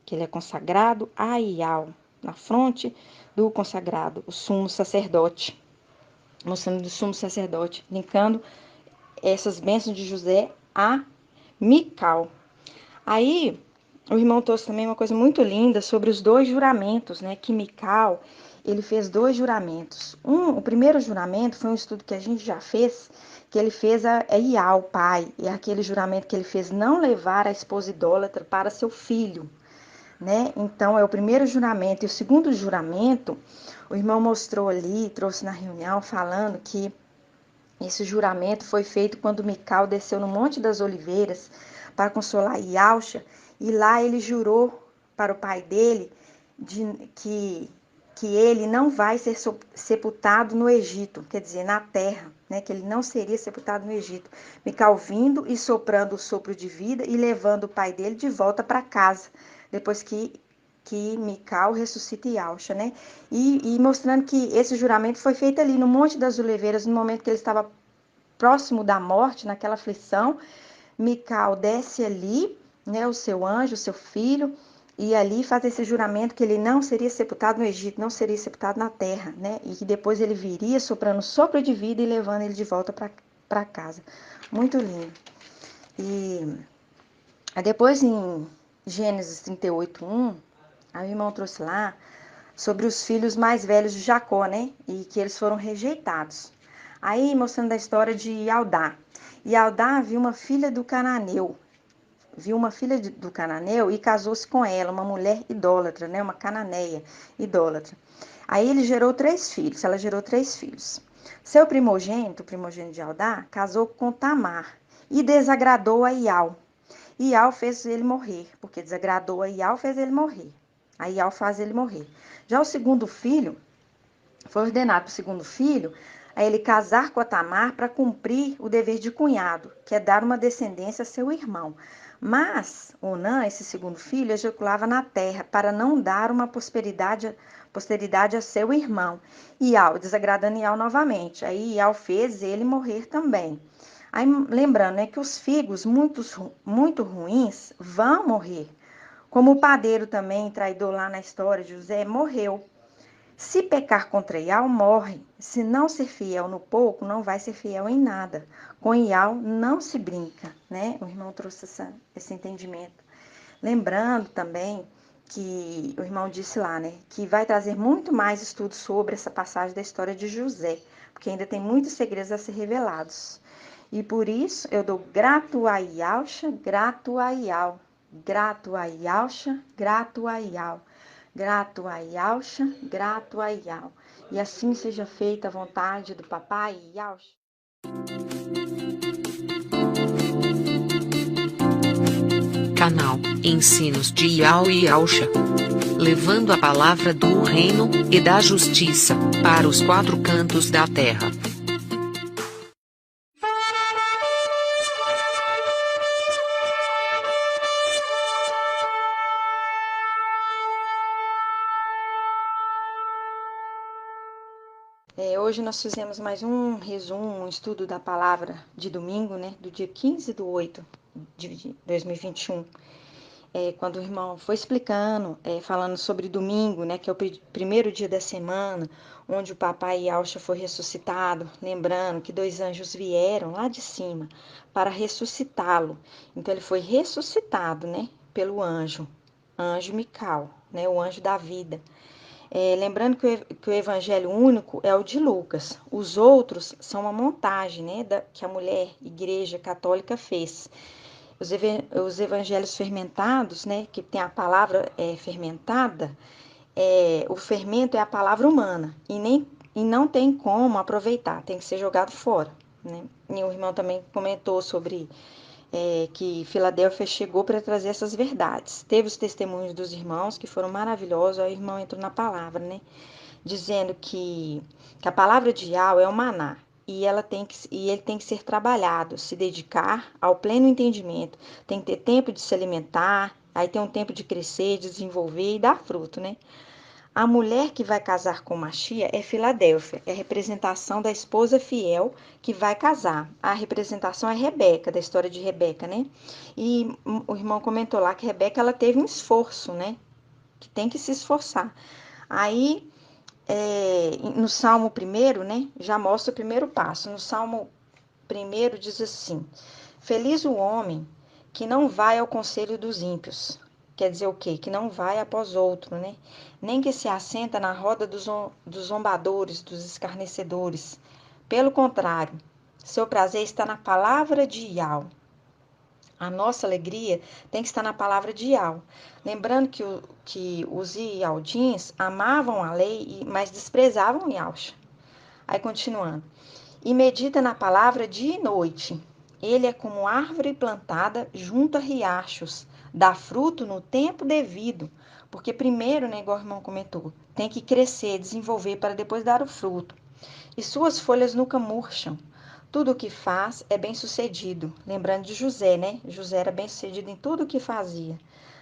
que ele é consagrado a Iau, na fronte do consagrado, o sumo sacerdote, mostrando do sumo sacerdote, linkando essas bênçãos de José a Mical. Aí, o irmão trouxe também uma coisa muito linda sobre os 2 juramentos, né? Que Mical, ele fez 2 juramentos. O primeiro juramento foi um estudo que a gente já fez, que ele fez a Iau, pai, e aquele juramento que ele fez não levar a esposa idólatra para seu filho, né? Então, é o primeiro juramento. E o segundo juramento, o irmão mostrou ali, trouxe na reunião, falando que esse juramento foi feito quando Mical desceu no Monte das Oliveiras para consolar Iauxa, e lá ele jurou para o pai dele que ele não vai ser sepultado no Egito, quer dizer, na terra, né? Que ele não seria sepultado no Egito. Mical vindo e soprando o sopro de vida e levando o pai dele de volta para casa, depois que Mical ressuscita Iauxa, né? E mostrando que esse juramento foi feito ali no Monte das Oliveiras, no momento que ele estava próximo da morte, naquela aflição. Mical desce ali, né, o seu anjo, o seu filho, e ali faz esse juramento que ele não seria sepultado no Egito, não seria sepultado na terra, né? E que depois ele viria soprando sopro de vida e levando ele de volta para casa. Muito lindo. E depois em Gênesis 38:1, a minha irmã trouxe lá sobre os filhos mais velhos de Jacó, né? E que eles foram rejeitados. Aí mostrando a história de Ialdá. Ialdá viu uma filha do cananeu. E casou-se com ela, uma mulher idólatra, né? Uma cananeia idólatra. Aí ele gerou 3 filhos, ela gerou 3 filhos. Seu primogênito, o primogênito de Ialdá, casou com Tamar e desagradou a Ial. Ial fez ele morrer, porque desagradou a Ial, fez ele morrer. A Ial faz ele morrer. Já o segundo filho, foi ordenado para o segundo filho a ele casar com a Tamar para cumprir o dever de cunhado, que é dar uma descendência a seu irmão. Mas Onã, esse segundo filho, ejaculava na terra para não dar uma posteridade a seu irmão. Ial, desagradando Ial novamente. Aí Ial fez ele morrer também. Aí, lembrando, né, que os figos muito ruins vão morrer. Como o padeiro também, traidor lá na história de José, morreu. Se pecar contra Iau, morre. Se não ser fiel no pouco, não vai ser fiel em nada. Com Iau não se brinca, né? O irmão trouxe esse entendimento. Lembrando também que o irmão disse lá, né? Que vai trazer muito mais estudos sobre essa passagem da história de José, porque ainda tem muitos segredos a ser revelados. E por isso eu dou grato a Iauxa, grato a Iau, grato a Iauxa, grato a Iau, grato a Iauxa, grato a Iau. E assim seja feita a vontade do papai Iauxa. Canal Ensinos de Iau e Iauxa, levando a palavra do reino e da justiça para os quatro cantos da terra. Hoje nós fizemos mais um resumo, um estudo da palavra de domingo, né, do dia 15/8 de 2021. Quando o irmão foi explicando, falando sobre domingo, né, que é o primeiro dia da semana, onde o papai Iauxa foi ressuscitado, lembrando que 2 anjos vieram lá de cima para ressuscitá-lo. Então ele foi ressuscitado, né, pelo anjo Mical, né, o anjo da vida. Lembrando que o evangelho único é o de Lucas. Os outros são uma montagem, né, que a mulher igreja católica fez. Os evangelhos fermentados, né, que tem a palavra fermentada, o fermento é a palavra humana e não tem como aproveitar, tem que ser jogado fora, né? E o irmão também comentou sobre que Filadélfia chegou para trazer essas verdades. Teve os testemunhos dos irmãos que foram maravilhosos. Aí o irmão entrou na palavra, né? Dizendo que a palavra de Yahweh é o maná. E ele tem que ser trabalhado, se dedicar ao pleno entendimento. Tem que ter tempo de se alimentar, aí tem um tempo de crescer, desenvolver e dar fruto, né? A mulher que vai casar com Machia é Filadélfia, é a representação da esposa fiel que vai casar. A representação é Rebeca, da história de Rebeca, né? E o irmão comentou lá que Rebeca ela teve um esforço, né? Que tem que se esforçar. Aí, no Salmo 1, né? Já mostra o primeiro passo. No Salmo 1 diz assim: Feliz o homem que não vai ao conselho dos ímpios. Quer dizer o quê? Que não vai após outro, né? Nem que se assenta na roda dos zombadores, dos escarnecedores. Pelo contrário, seu prazer está na palavra de Yahweh. A nossa alegria tem que estar na palavra de Yahweh. Lembrando que os Ialdins amavam a lei, mas desprezavam Yahweh. Aí continuando. E medita na palavra dia e noite. Ele é como árvore plantada junto a riachos, dá fruto no tempo devido. Porque primeiro, né, igual o irmão comentou, tem que crescer, desenvolver para depois dar o fruto. E suas folhas nunca murcham. Tudo o que faz é bem sucedido. Lembrando de José, né? José era bem sucedido em tudo o que fazia.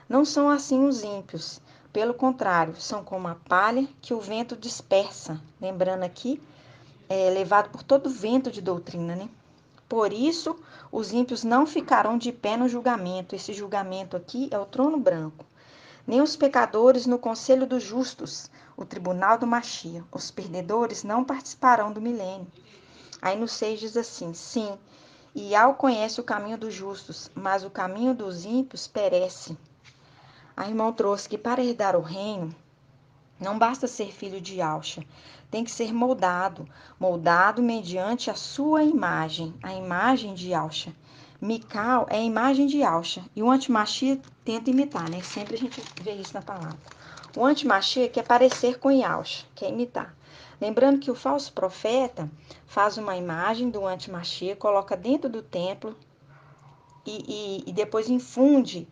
Não são assim os ímpios. Pelo contrário, são como a palha que o vento dispersa. Lembrando aqui, levado por todo vento de doutrina, né? Por isso, os ímpios não ficarão de pé no julgamento. Esse julgamento aqui é o trono branco. Nem os pecadores no conselho dos justos, o tribunal do Machia. Os perdedores não participarão do milênio. Aí no 6 diz assim: sim, Iau conhece o caminho dos justos, mas o caminho dos ímpios perece. A irmão trouxe que para herdar o reino, não basta ser filho de Yauxa, tem que ser moldado mediante a sua imagem, a imagem de Yauxa. Mical é a imagem de Yauxa, e o antimachia tenta imitar, né? Sempre a gente vê isso na palavra. O antimachia quer parecer com Yauxa, quer imitar. Lembrando que o falso profeta faz uma imagem do antimachia, coloca dentro do templo e depois infunde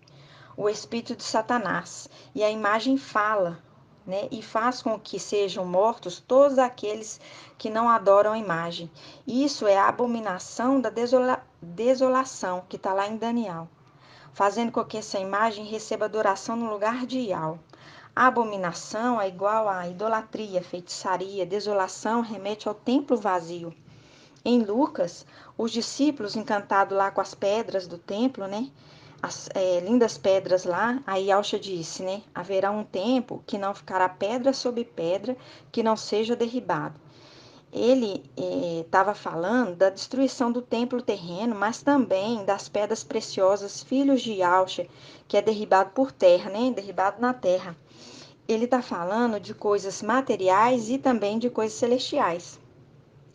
o espírito de Satanás. E a imagem fala, né? E faz com que sejam mortos todos aqueles que não adoram a imagem. Isso é a abominação da desolação, que está lá em Daniel. Fazendo com que essa imagem receba adoração no lugar de Iau. A abominação é igual à idolatria, feitiçaria, desolação remete ao templo vazio. Em Lucas, os discípulos, encantados lá com as pedras do templo, né? as lindas pedras lá, aí Alcha disse, né? Haverá um tempo que não ficará pedra sobre pedra que não seja derribado. Ele estava falando da destruição do templo terreno, mas também das pedras preciosas, filhos de Alcha, que é derribado por terra, né? Derribado na terra. Ele está falando de coisas materiais e também de coisas celestiais.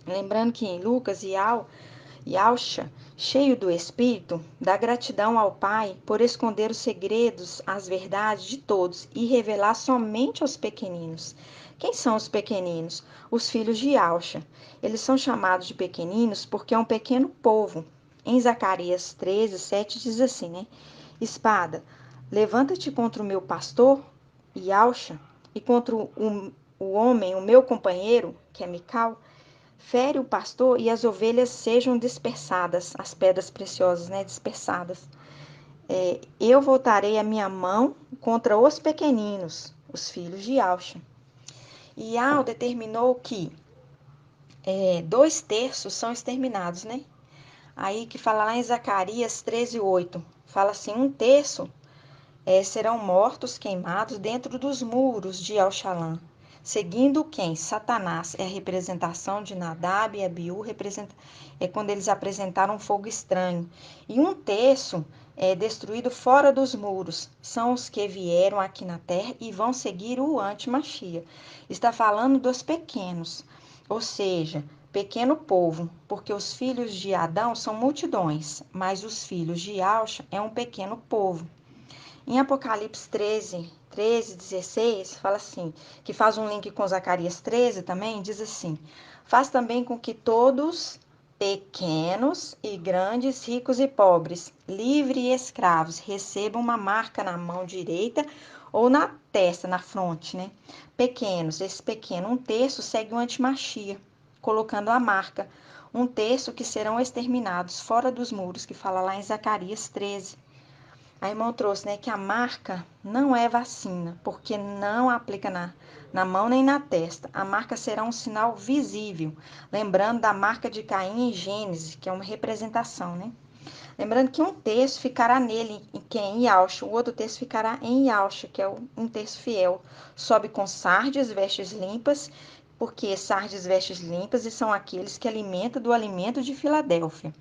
Lembrando que em Lucas e Alcha, cheio do Espírito, dá gratidão ao Pai por esconder os segredos, as verdades de todos e revelar somente aos pequeninos. Quem são os pequeninos? Os filhos de Alcha. Eles são chamados de pequeninos porque é um pequeno povo. Em Zacarias 13, 7 diz assim, né? Espada, levanta-te contra o meu pastor, Yalcha, e contra o homem, o meu companheiro, que é Mical, fere o pastor e as ovelhas sejam dispersadas, as pedras preciosas, né, dispersadas. Eu voltarei a minha mão contra os pequeninos, os filhos de Yalcha. E Al determinou que 2/3 são exterminados, né? Aí que fala lá em Zacarias 13:8, fala assim, 1/3 serão mortos, queimados dentro dos muros de El-Shalom. Seguindo quem? Satanás é a representação de Nadab e Abiú, é quando eles apresentaram fogo estranho. E 1/3 é destruído fora dos muros. São os que vieram aqui na terra e vão seguir o anti-Machia. Está falando dos pequenos, ou seja, pequeno povo, porque os filhos de Adão são multidões, mas os filhos de Alcha é um pequeno povo. Em Apocalipse 13:16, fala assim, que faz um link com Zacarias 13 também, diz assim, faz também com que todos, pequenos e grandes, ricos e pobres, livres e escravos, recebam uma marca na mão direita ou na testa, na fronte, né? Pequenos, esse pequeno, 1/3 segue o antimachia, colocando a marca. 1/3 que serão exterminados fora dos muros, que fala lá em Zacarias 13. A irmã trouxe, né, que a marca não é vacina, porque não aplica na mão nem na testa. A marca será um sinal visível, lembrando da marca de Caim em Gênesis, que é uma representação, né? Lembrando que 1/3 ficará nele, que é em Yalcha, o outro terço ficará em Yalcha, que é o 1/3 fiel. Sobe com sardes, vestes limpas, porque sardes, vestes limpas, e são aqueles que alimentam do alimento de Filadélfia.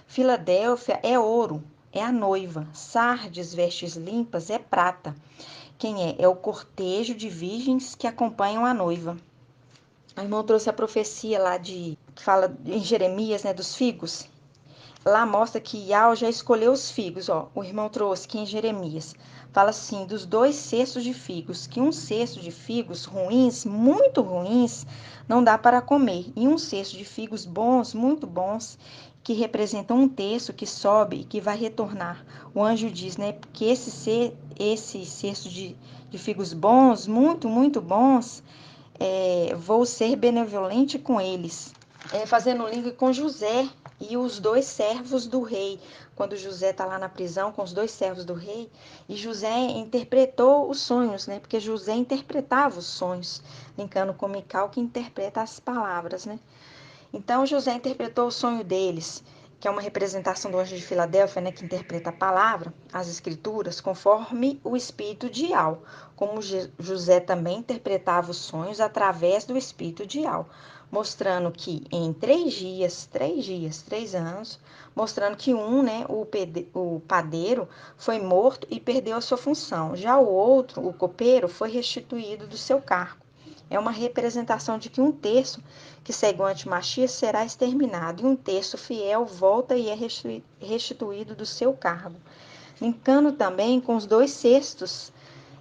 Filadélfia é ouro, é a noiva. Sardes, vestes limpas, é prata. Quem é? É o cortejo de virgens que acompanham a noiva. A irmã trouxe a profecia lá que fala em Jeremias, né, dos figos. Lá mostra que Yah já escolheu os figos, ó. O irmão trouxe que em Jeremias fala assim, dos 2/6 de figos, que 1/6 de figos ruins, muito ruins, não dá para comer. E 1/6 de figos bons, muito bons, que representam 1/3 que sobe e que vai retornar. O anjo diz, né, que esse cesto de figos bons, muito, muito bons, vou ser benevolente com eles. Fazendo link com José e os 2 servos do rei. Quando José está lá na prisão com os 2 servos do rei, e José interpretou os sonhos, né? Porque José interpretava os sonhos, linkando com Mical, que interpreta as palavras, né? Então José interpretou o sonho deles, que é uma representação do anjo de Filadélfia, né, que interpreta a palavra, as escrituras, conforme o espírito de Al, como José também interpretava os sonhos através do espírito de Al, mostrando que em 3 anos, mostrando que né, o padeiro foi morto e perdeu a sua função. Já o outro, o copeiro, foi restituído do seu cargo. É uma representação de que 1/3 que segue o antimachia será exterminado e 1/3 fiel volta e é restituído do seu cargo. Linkando também com os 2/6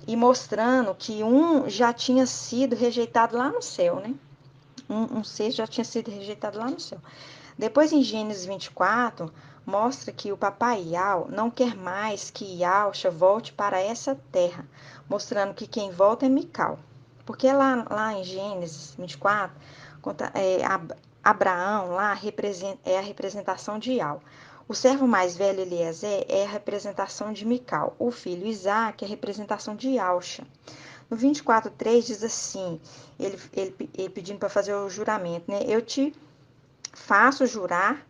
e mostrando que um já tinha sido rejeitado lá no céu, né? Um sexto já tinha sido rejeitado lá no céu. Depois, em Gênesis 24, mostra que o papai Yal não quer mais que Yalcha volte para essa terra, mostrando que quem volta é Mical. Porque lá em Gênesis 24, Abraão lá é a representação de Yal. O servo mais velho, Eliezer, é a representação de Mical. O filho Isaac é a representação de Yalcha. No 24:3 diz assim, ele pedindo para fazer o juramento, né? Eu te faço jurar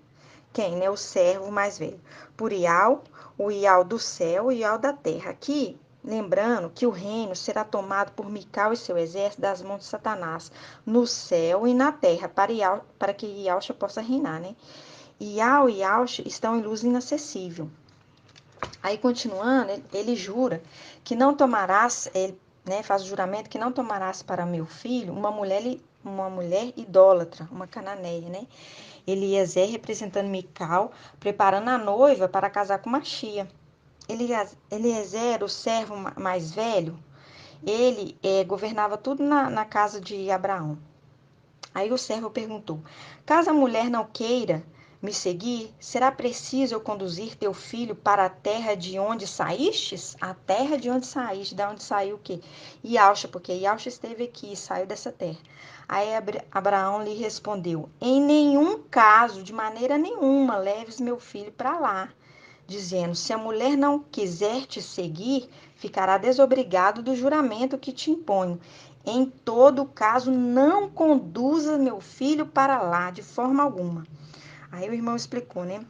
quem, né? O servo mais velho. Por Ial, o Ial do céu e o Ial da terra. Aqui, lembrando que o reino será tomado por Mical e seu exército das mãos de Satanás, no céu e na terra, para que Ialcha possa reinar, né? Ial e Ialcha estão em luz inacessível. Aí, continuando, ele jura que não tomarás, ele, né, faz o juramento que não tomarás para meu filho uma mulher idólatra, uma cananeia, né? Eliezer representando Mical, preparando a noiva para casar com Machia. Eliezer, o servo mais velho, ele governava tudo na casa de Abraão. Aí o servo perguntou: caso a mulher não queira me seguir, será preciso eu conduzir teu filho para a terra de onde saístes? A terra de onde saíste, da onde saiu o quê? Ialcha, porque Ialcha esteve aqui e saiu dessa terra. Aí Abraão lhe respondeu: em nenhum caso, de maneira nenhuma, leves meu filho para lá, dizendo: se a mulher não quiser te seguir, ficará desobrigado do juramento que te imponho. Em todo caso, não conduza meu filho para lá, de forma alguma. Aí o irmão explicou, né?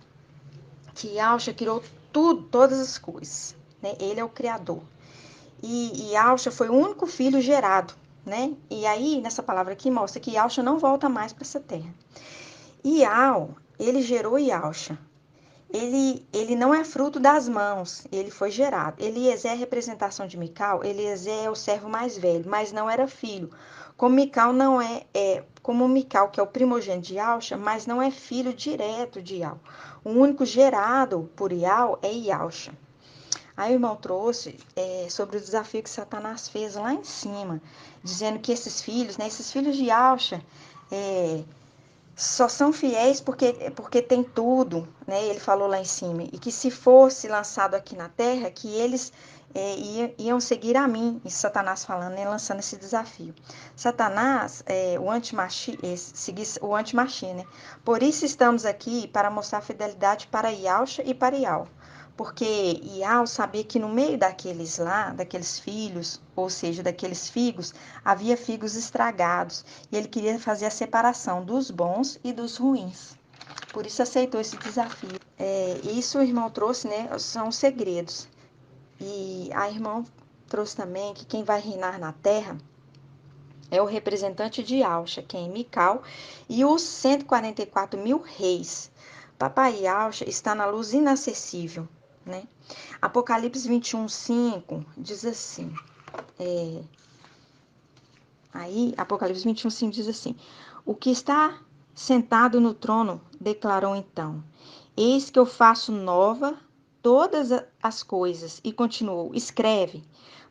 Que Yahshua criou tudo, todas as coisas, né? Ele é o Criador. E Yahshua foi o único filho gerado, né? E aí, nessa palavra aqui, mostra que Yahshua não volta mais para essa terra. Ial, ele gerou Yahshua. Ele não é fruto das mãos, ele foi gerado. Eliezer é a representação de Mical, Eliezer é o servo mais velho, mas não era filho. Como Mical não como Mical, que é o primogênito de Ialcha, mas não é filho direto de Ial. O único gerado por Ial é Ialcha. Aí o irmão trouxe sobre o desafio que Satanás fez lá em cima, dizendo que esses filhos, né, esses filhos de Ialcha, só são fiéis porque tem tudo, né? Ele falou lá em cima. E que se fosse lançado aqui na terra, que eles iam seguir a mim. E Satanás falando, né? Lançando esse desafio. Satanás, o anti-machia, né? Por isso estamos aqui para mostrar fidelidade para Yahshua e para Ial. Porque Ial sabia que no meio daqueles filhos, ou seja, daqueles figos, havia figos estragados. E ele queria fazer a separação dos bons e dos ruins. Por isso aceitou esse desafio. Isso o irmão trouxe, né? São os segredos. E a irmã trouxe também que quem vai reinar na terra é o representante de Yahshua, que é Mical, e os 144 mil reis. Papai Yahshua está na luz inacessível, né? Apocalipse 21, 5 diz assim. Apocalipse 21, 5 diz assim: o que está sentado no trono declarou então: eis que eu faço nova todas as coisas. E continuou: escreve,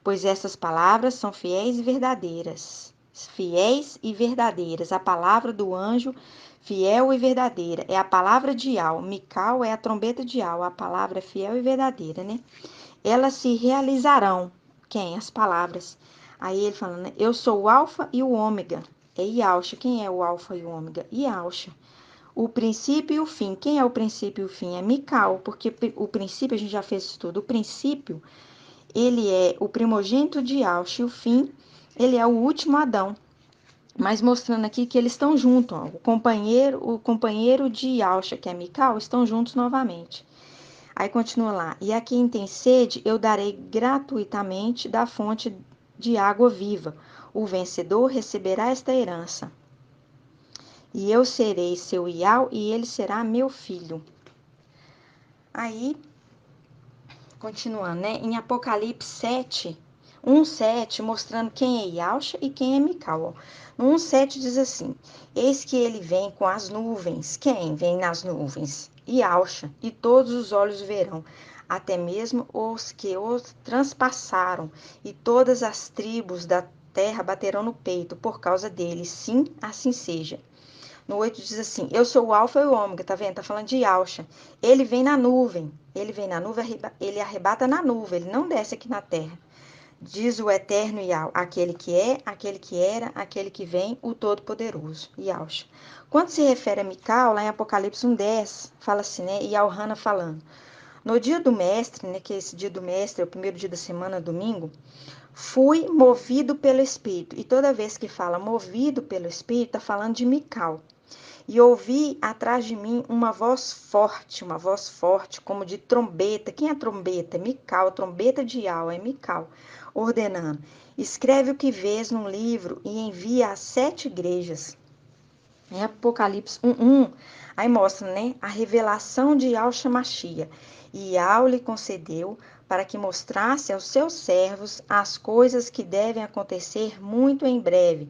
pois essas palavras são fiéis e verdadeiras. Fiéis e verdadeiras. A palavra do anjo, fiel e verdadeira. É a palavra de Ial. Mical é a trombeta de Ial. A palavra é fiel e verdadeira, né? Elas se realizarão. Quem? As palavras. Aí ele falando, né? Eu sou o alfa e o ômega. É Yahshua. Quem é o alfa e o ômega? Yahshua. O princípio e o fim. Quem é o princípio e o fim? É Mical, porque o princípio, a gente já fez isso tudo. O princípio, ele é o primogênito de Yahshua, e o fim, ele é o último Adão. Mas mostrando aqui que eles estão juntos, ó. O companheiro de Yahshua, que é Mical, estão juntos novamente. Aí continua lá: e a quem tem sede, eu darei gratuitamente da fonte de água viva. O vencedor receberá esta herança. E eu serei seu Ial e ele será meu filho. Aí, continuando, né? Em Apocalipse 7, 1:7, mostrando quem é Yahshua e quem é Mical. No 1:7 diz assim: eis que ele vem com as nuvens. Quem vem nas nuvens? Yahshua, e todos os olhos verão, até mesmo os que os transpassaram, e todas as tribos da terra baterão no peito por causa dele. Sim, assim seja. No 8 diz assim: eu sou o alfa e o ômega, tá vendo? Tá falando de Yahshua. Ele vem na nuvem, ele arrebata na nuvem, ele não desce aqui na terra. Diz o eterno Yahweh, aquele que é, aquele que era, aquele que vem, o Todo-Poderoso, Yahshua. Quando se refere a Mical, lá em Apocalipse 1:10, fala assim, né? E Al-Hana falando: no dia do mestre, né? Que esse dia do mestre é o primeiro dia da semana, domingo. Fui movido pelo Espírito. E toda vez que fala movido pelo Espírito, está falando de Mical. E ouvi atrás de mim uma voz forte, como de trombeta. Quem é a trombeta? Mical, trombeta de Iau, é Mical, ordenando: escreve o que vês num livro e envia às 7 igrejas. Em Apocalipse 1:1, aí mostra, né, a revelação de Yahshua Mashiach. E Yahweh lhe concedeu para que mostrasse aos seus servos as coisas que devem acontecer muito em breve.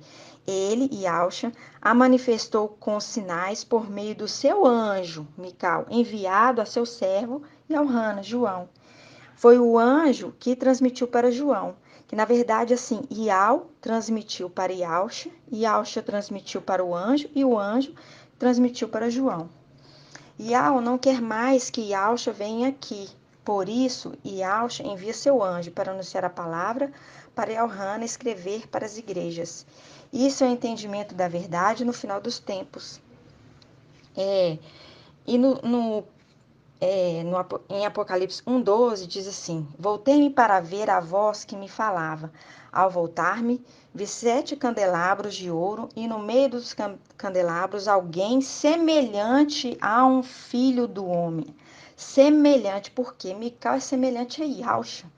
Ele, Yahshua, a manifestou com sinais por meio do seu anjo, Mical, enviado a seu servo Yohana, João. Foi o anjo que transmitiu para João, que na verdade assim, Iau transmitiu para Yahshua, Yahshua transmitiu para o anjo e o anjo transmitiu para João. Iau não quer mais que Yahshua venha aqui, por isso Yahshua envia seu anjo para anunciar a palavra, para Yohana escrever para as igrejas. Isso é o entendimento da verdade no final dos tempos. E em Apocalipse 1:12 diz assim: voltei-me para ver a voz que me falava. Ao voltar-me, vi 7 candelabros de ouro e no meio dos candelabros alguém semelhante a um filho do homem. Semelhante, porque Mical é semelhante a Yahshua,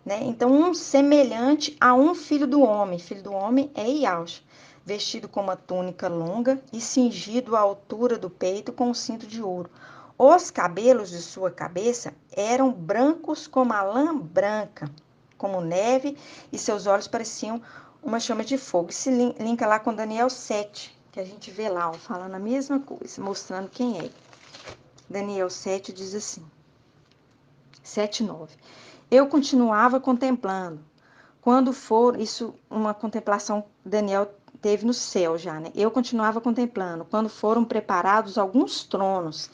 né? Então, um semelhante a um filho do homem. Filho do homem é Yahshua, vestido com uma túnica longa e cingido à altura do peito com um cinto de ouro. Os cabelos de sua cabeça eram brancos como a lã branca, como neve, e seus olhos pareciam uma chama de fogo. Isso linka lá com Daniel 7, que a gente vê lá, ó, falando a mesma coisa, mostrando quem é. Daniel 7 diz assim, 7:9. Eu continuava contemplando. Quando for, isso uma contemplação Daniel teve no céu já, né? Eu continuava contemplando. Quando foram preparados alguns tronos,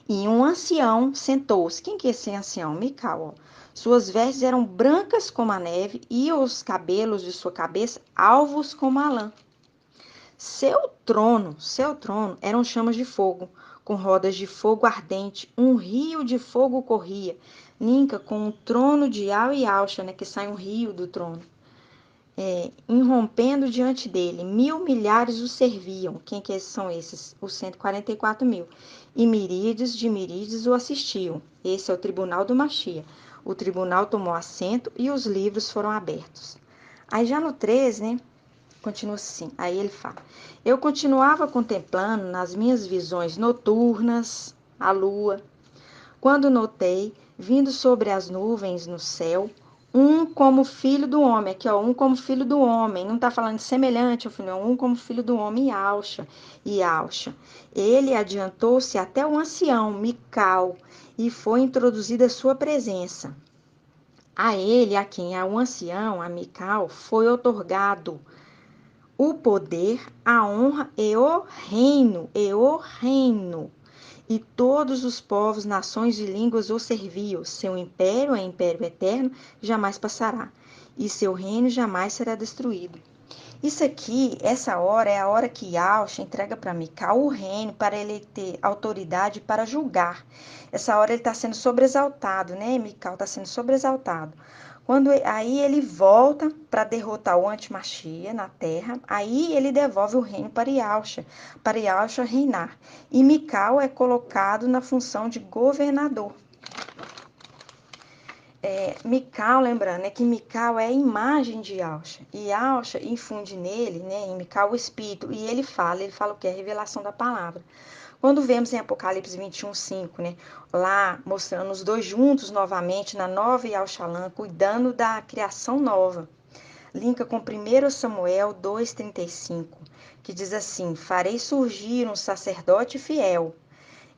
e um ancião sentou-se. Quem que é esse ancião? Mical. Ó. Suas vestes eram brancas como a neve e os cabelos de sua cabeça alvos como a lã. Seu trono eram chamas de fogo, com rodas de fogo ardente. Um rio de fogo corria. Linka com o trono de Iau e Yahshua, né? Que sai um rio do trono. Irrompendo diante dele, 1.000 milhares o serviam. Quem que são esses? Os 144.000. E miríades de miríades o assistiam. Esse é o tribunal do Mashiach. O tribunal tomou assento e os livros foram abertos. Aí já no 13, né? Continua assim. Aí ele fala: eu continuava contemplando nas minhas visões noturnas a lua, quando notei, vindo sobre as nuvens no céu, um como filho do homem. Aqui, ó, um como filho do homem. Não está falando de semelhante ao filho, não. Um como filho do homem, Yahshua. Ele adiantou-se até o ancião, Mical, e foi introduzida a sua presença. A ele, a quem é o ancião, a Mical, foi otorgado o poder, a honra e o reino. E todos os povos, nações e línguas o serviam. Seu império é império eterno, jamais passará. E seu reino jamais será destruído. Isso aqui, essa hora, é a hora que Yahshua entrega para Mical o reino, para ele ter autoridade para julgar. Essa hora ele está sendo sobreexaltado, né? Mical está sendo sobreexaltado. Aí ele volta para derrotar o antimachia na terra, aí ele devolve o reino para Yahshua reinar. E Mical é colocado na função de governador. Mical, lembrando, que Mical é a imagem de Yahshua. E Yahshua infunde nele, né, em Mical, o Espírito. E ele fala o que é a revelação da palavra. Quando vemos em Apocalipse 21:5, né, lá mostrando os dois juntos novamente na nova Yahushalã, cuidando da criação nova. Linka com 1 Samuel 2:35, que diz assim: farei surgir um sacerdote fiel.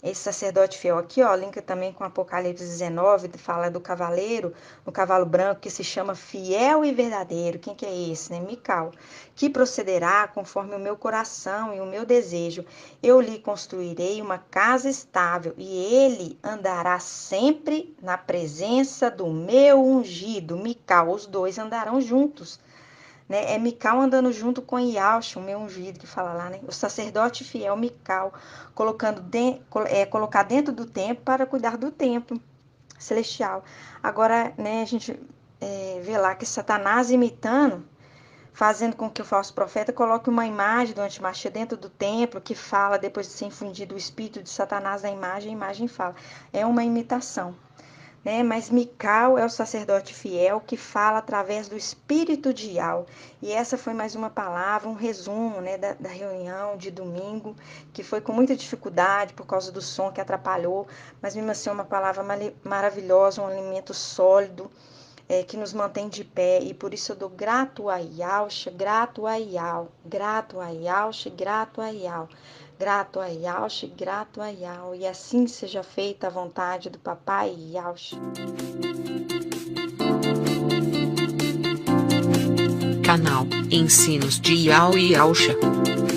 Esse sacerdote fiel aqui, ó, linka também com Apocalipse 19, fala do cavaleiro, no cavalo branco, que se chama fiel e verdadeiro. Quem que é esse, né? Mical. Que procederá conforme o meu coração e o meu desejo. Eu lhe construirei uma casa estável e ele andará sempre na presença do meu ungido. Mical, os dois andarão juntos. Né? É Mical andando junto com Yahshua, o meu ungido, que fala lá, né? O sacerdote fiel Mical, colocar dentro do templo para cuidar do templo celestial. Agora, né, a gente vê lá que Satanás imitando, fazendo com que o falso profeta coloque uma imagem do antimachia dentro do templo, que fala, depois de ser infundido o espírito de Satanás na imagem, a imagem fala. É uma imitação, né? Mas Mical é o sacerdote fiel que fala através do espírito de Iau. E essa foi mais uma palavra, um resumo, né, da reunião de domingo, que foi com muita dificuldade por causa do som que atrapalhou, mas mesmo assim uma palavra maravilhosa, um alimento sólido, que nos mantém de pé. E por isso eu dou grato a Yauxa, grato a Iau, grato a Yauxa, grato a Iau. Grato a Yauxa, grato a Iau, e assim seja feita a vontade do papai Yauxa. Canal Ensinos de Iau e Yausha,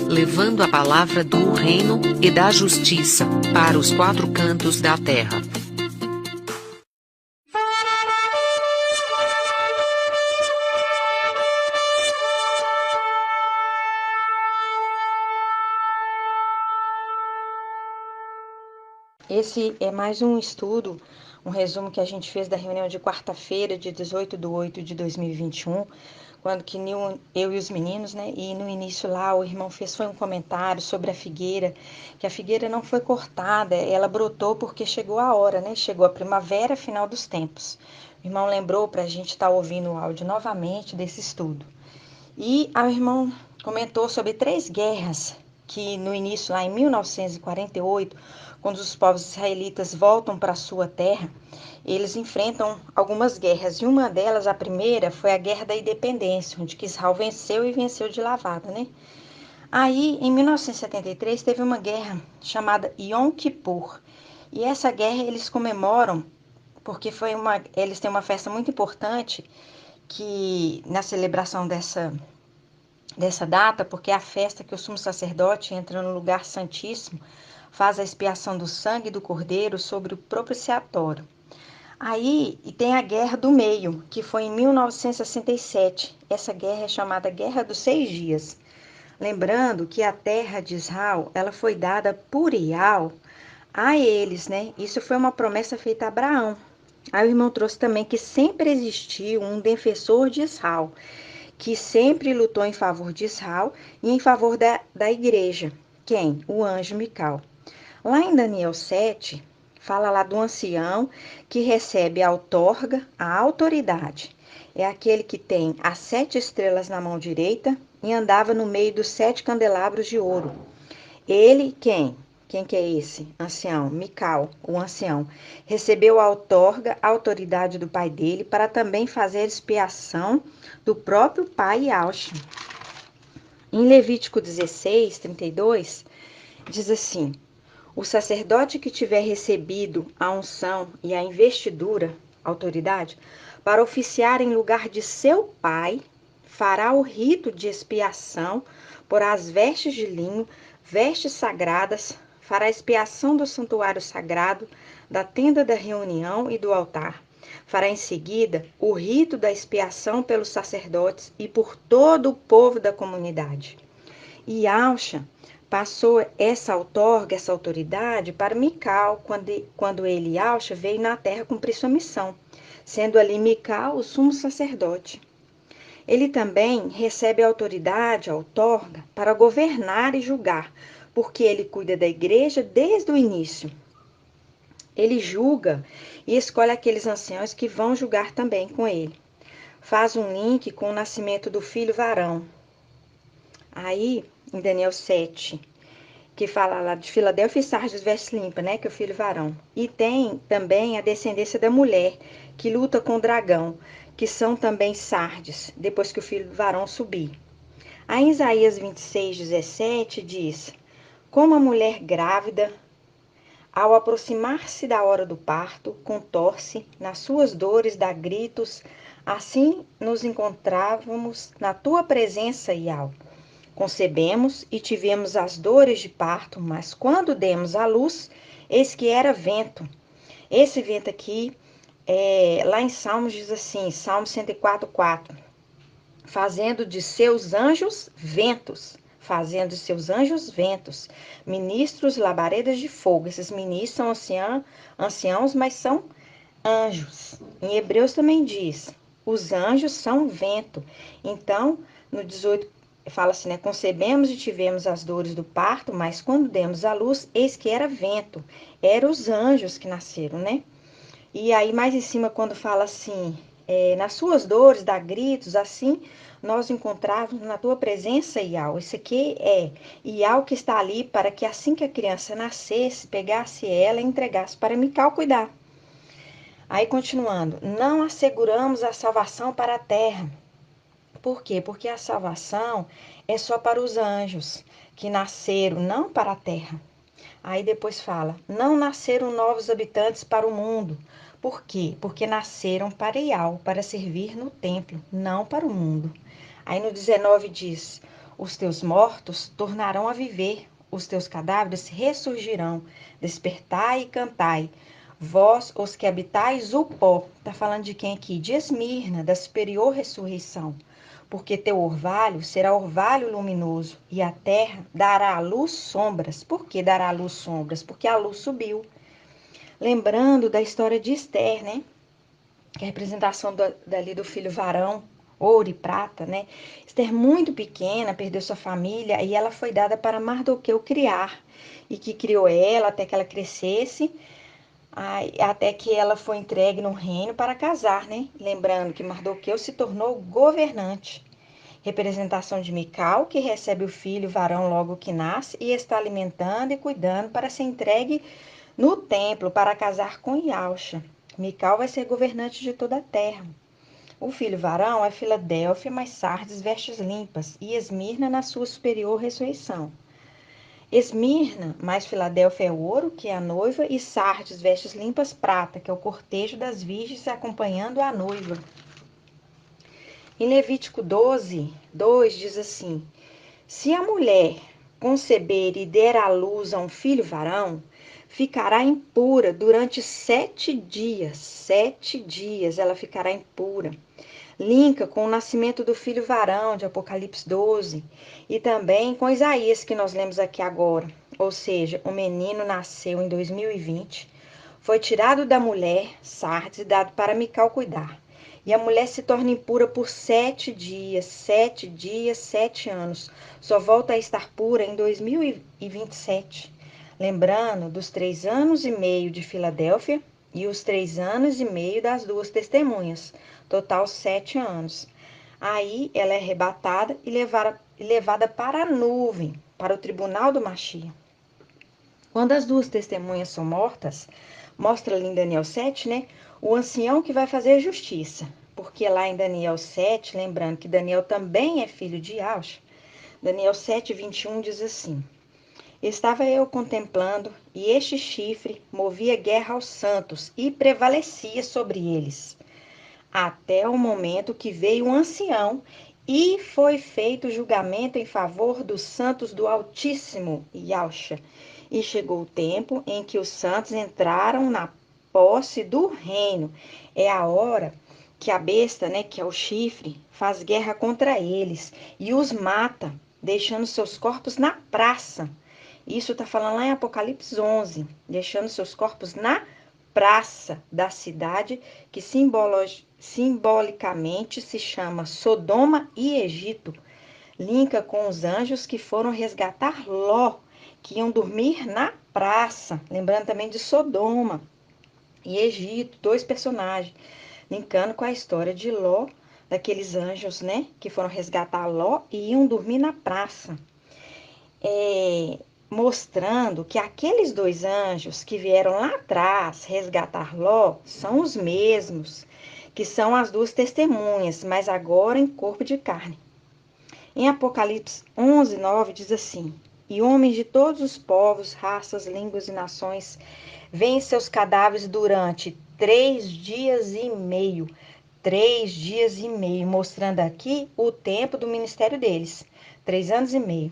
levando a palavra do reino e da justiça para os quatro cantos da terra. Esse é mais um estudo, um resumo que a gente fez da reunião de quarta-feira, de 18/8/2021, quando que eu e os meninos, né? E no início lá o irmão foi um comentário sobre a figueira, que a figueira não foi cortada, ela brotou porque chegou a hora, né? Chegou a primavera, final dos tempos. O irmão lembrou para a gente estar ouvindo o áudio novamente desse estudo. E o irmão comentou sobre 3 guerras que no início, lá em 1948, quando os povos israelitas voltam para a sua terra, eles enfrentam algumas guerras. E uma delas, a primeira, foi a Guerra da Independência, onde Israel venceu e venceu de lavada, né? Aí, em 1973, teve uma guerra chamada Yom Kippur. E essa guerra eles comemoram, porque eles têm uma festa muito importante, que na celebração dessa data, porque é a festa que o sumo sacerdote entra no lugar santíssimo, faz a expiação do sangue do cordeiro sobre o propiciatório. Aí, e tem a Guerra do Meio, que foi em 1967. Essa guerra é chamada Guerra dos 6 Dias. Lembrando que a terra de Israel, ela foi dada por Iau a eles, né? Isso foi uma promessa feita a Abraão. Aí o irmão trouxe também que sempre existiu um defensor de Israel, que sempre lutou em favor de Israel e em favor da igreja. Quem? O anjo Mical. Lá em Daniel 7, fala lá do ancião que recebe a outorga, a autoridade. É aquele que tem as 7 estrelas na mão direita e andava no meio dos 7 candelabros de ouro. Ele, quem? Quem que é esse? Ancião, Mical, o ancião. Recebeu a outorga, a autoridade do pai dele, para também fazer expiação do próprio pai Yaush. Em Levítico 16:32, diz assim: o sacerdote que tiver recebido a unção e a investidura, autoridade, para oficiar em lugar de seu pai, fará o rito de expiação, porá as vestes de linho, vestes sagradas, fará a expiação do santuário sagrado, da tenda da reunião e do altar. Fará em seguida o rito da expiação pelos sacerdotes e por todo o povo da comunidade. E Yausha passou essa outorga, essa autoridade para Mical, quando ele, Yausha, veio na terra cumprir sua missão, sendo ali Mical o sumo sacerdote. Ele também recebe a autoridade, a outorga, para governar e julgar, porque ele cuida da igreja desde o início. Ele julga e escolhe aqueles anciãos que vão julgar também com ele. Faz um link com o nascimento do filho varão. Aí, em Daniel 7, que fala lá de Filadélfia e Sardes veste limpa, né, que é o filho varão. E tem também a descendência da mulher, que luta com o dragão, que são também Sardes, depois que o filho varão subir. Aí em Isaías 26:17 diz: como a mulher grávida, ao aproximar-se da hora do parto, contorce, nas suas dores dá gritos, assim nos encontrávamos na tua presença, Iau. Concebemos e tivemos as dores de parto, mas quando demos à luz, eis que era vento. Esse vento aqui, lá em Salmos diz assim, Salmo 104:4, fazendo de seus anjos ventos, fazendo de seus anjos ventos, ministros labaredas de fogo. Esses ministros são anciãos, mas são anjos. Em Hebreus também diz, os anjos são vento. Então, No 18 fala assim, né? Concebemos e tivemos as dores do parto, mas quando demos à luz, eis que era vento. Eram os anjos que nasceram, né? E aí mais em cima quando fala assim, nas suas dores, dá gritos, assim, nós encontrávamos na tua presença, Iau. Isso aqui é Iau que está ali para que assim que a criança nascesse, pegasse ela e entregasse para Mical cuidar. Aí continuando, não asseguramos a salvação para a terra. Por quê? Porque a salvação é só para os anjos que nasceram, não para a terra. Aí depois fala, não nasceram novos habitantes para o mundo. Por quê? Porque nasceram para Iau, para servir no templo, não para o mundo. Aí no 19 diz, os teus mortos tornarão a viver, os teus cadáveres ressurgirão, despertai e cantai. Vós, os que habitais o pó. Está falando de quem aqui? De Esmirna, da superior ressurreição. Porque teu orvalho será orvalho luminoso, e a terra dará à luz sombras. Por que dará à luz sombras? Porque a luz subiu. Lembrando da história de Esther, né? Que é a representação dali do filho varão, ouro e prata, né? Esther muito pequena, perdeu sua família, e ela foi dada para Mardoqueu criar. E que criou ela até que ela crescesse, até que ela foi entregue no reino para casar, né? Lembrando que Mardoqueu se tornou governante. Representação de Mical, que recebe o filho varão logo que nasce e está alimentando e cuidando para ser entregue no templo para casar com Iauxa. Mical vai ser governante de toda a terra. O filho varão é Filadélfia, mas Sardes vestes limpas, e Esmirna na sua superior ressurreição. Esmirna, mais Filadélfia é o ouro, que é a noiva, e Sardes vestes limpas prata, que é o cortejo das virgens acompanhando a noiva. Em Levítico 12, 2 diz assim, se a mulher conceber e der à luz a um filho varão, ficará impura durante 7 dias. 7 dias ela ficará impura. Linka com o nascimento do filho varão, de Apocalipse 12, e também com Isaías, que nós lemos aqui agora. Ou seja, o menino nasceu em 2020, foi tirado da mulher, Sardes, e dado para Mical cuidar. E a mulher se torna impura por 7 dias, 7 dias, 7 anos. Só volta a estar pura em 2027. Lembrando dos 3 anos e meio de Filadélfia e os 3 anos e meio das duas testemunhas. Total 7 anos. Aí ela é arrebatada e levada para a nuvem, para o tribunal do Machia. Quando as duas testemunhas são mortas, mostra ali em Daniel 7, né? O ancião que vai fazer justiça. Porque lá em Daniel 7, lembrando que Daniel também é filho de Iauxa, Daniel 7, 21 diz assim, estava eu contemplando, e este chifre movia guerra aos santos e prevalecia sobre eles, até o momento que veio o ancião e foi feito julgamento em favor dos santos do Altíssimo, Iauxa. E chegou o tempo em que os santos entraram na posse do reino. É a hora que a besta, né, que é o chifre, faz guerra contra eles e os mata, deixando seus corpos na praça. Isso está falando lá em Apocalipse 11, deixando seus corpos na praça da cidade, que simbolicamente se chama Sodoma e Egito. Linka com os anjos que foram resgatar Ló, que iam dormir na praça. Lembrando também de Sodoma e Egito, dois personagens. Linkando com a história de Ló, daqueles anjos, né, que foram resgatar Ló e iam dormir na praça. Mostrando que aqueles dois anjos que vieram lá atrás resgatar Ló são os mesmos, que são as duas testemunhas, mas agora em corpo de carne. Em Apocalipse 11, 9 diz assim, e homens de todos os povos, raças, línguas e nações veem seus cadáveres durante 3 dias e meio. 3 dias e meio, mostrando aqui o tempo do ministério deles. 3 anos e meio.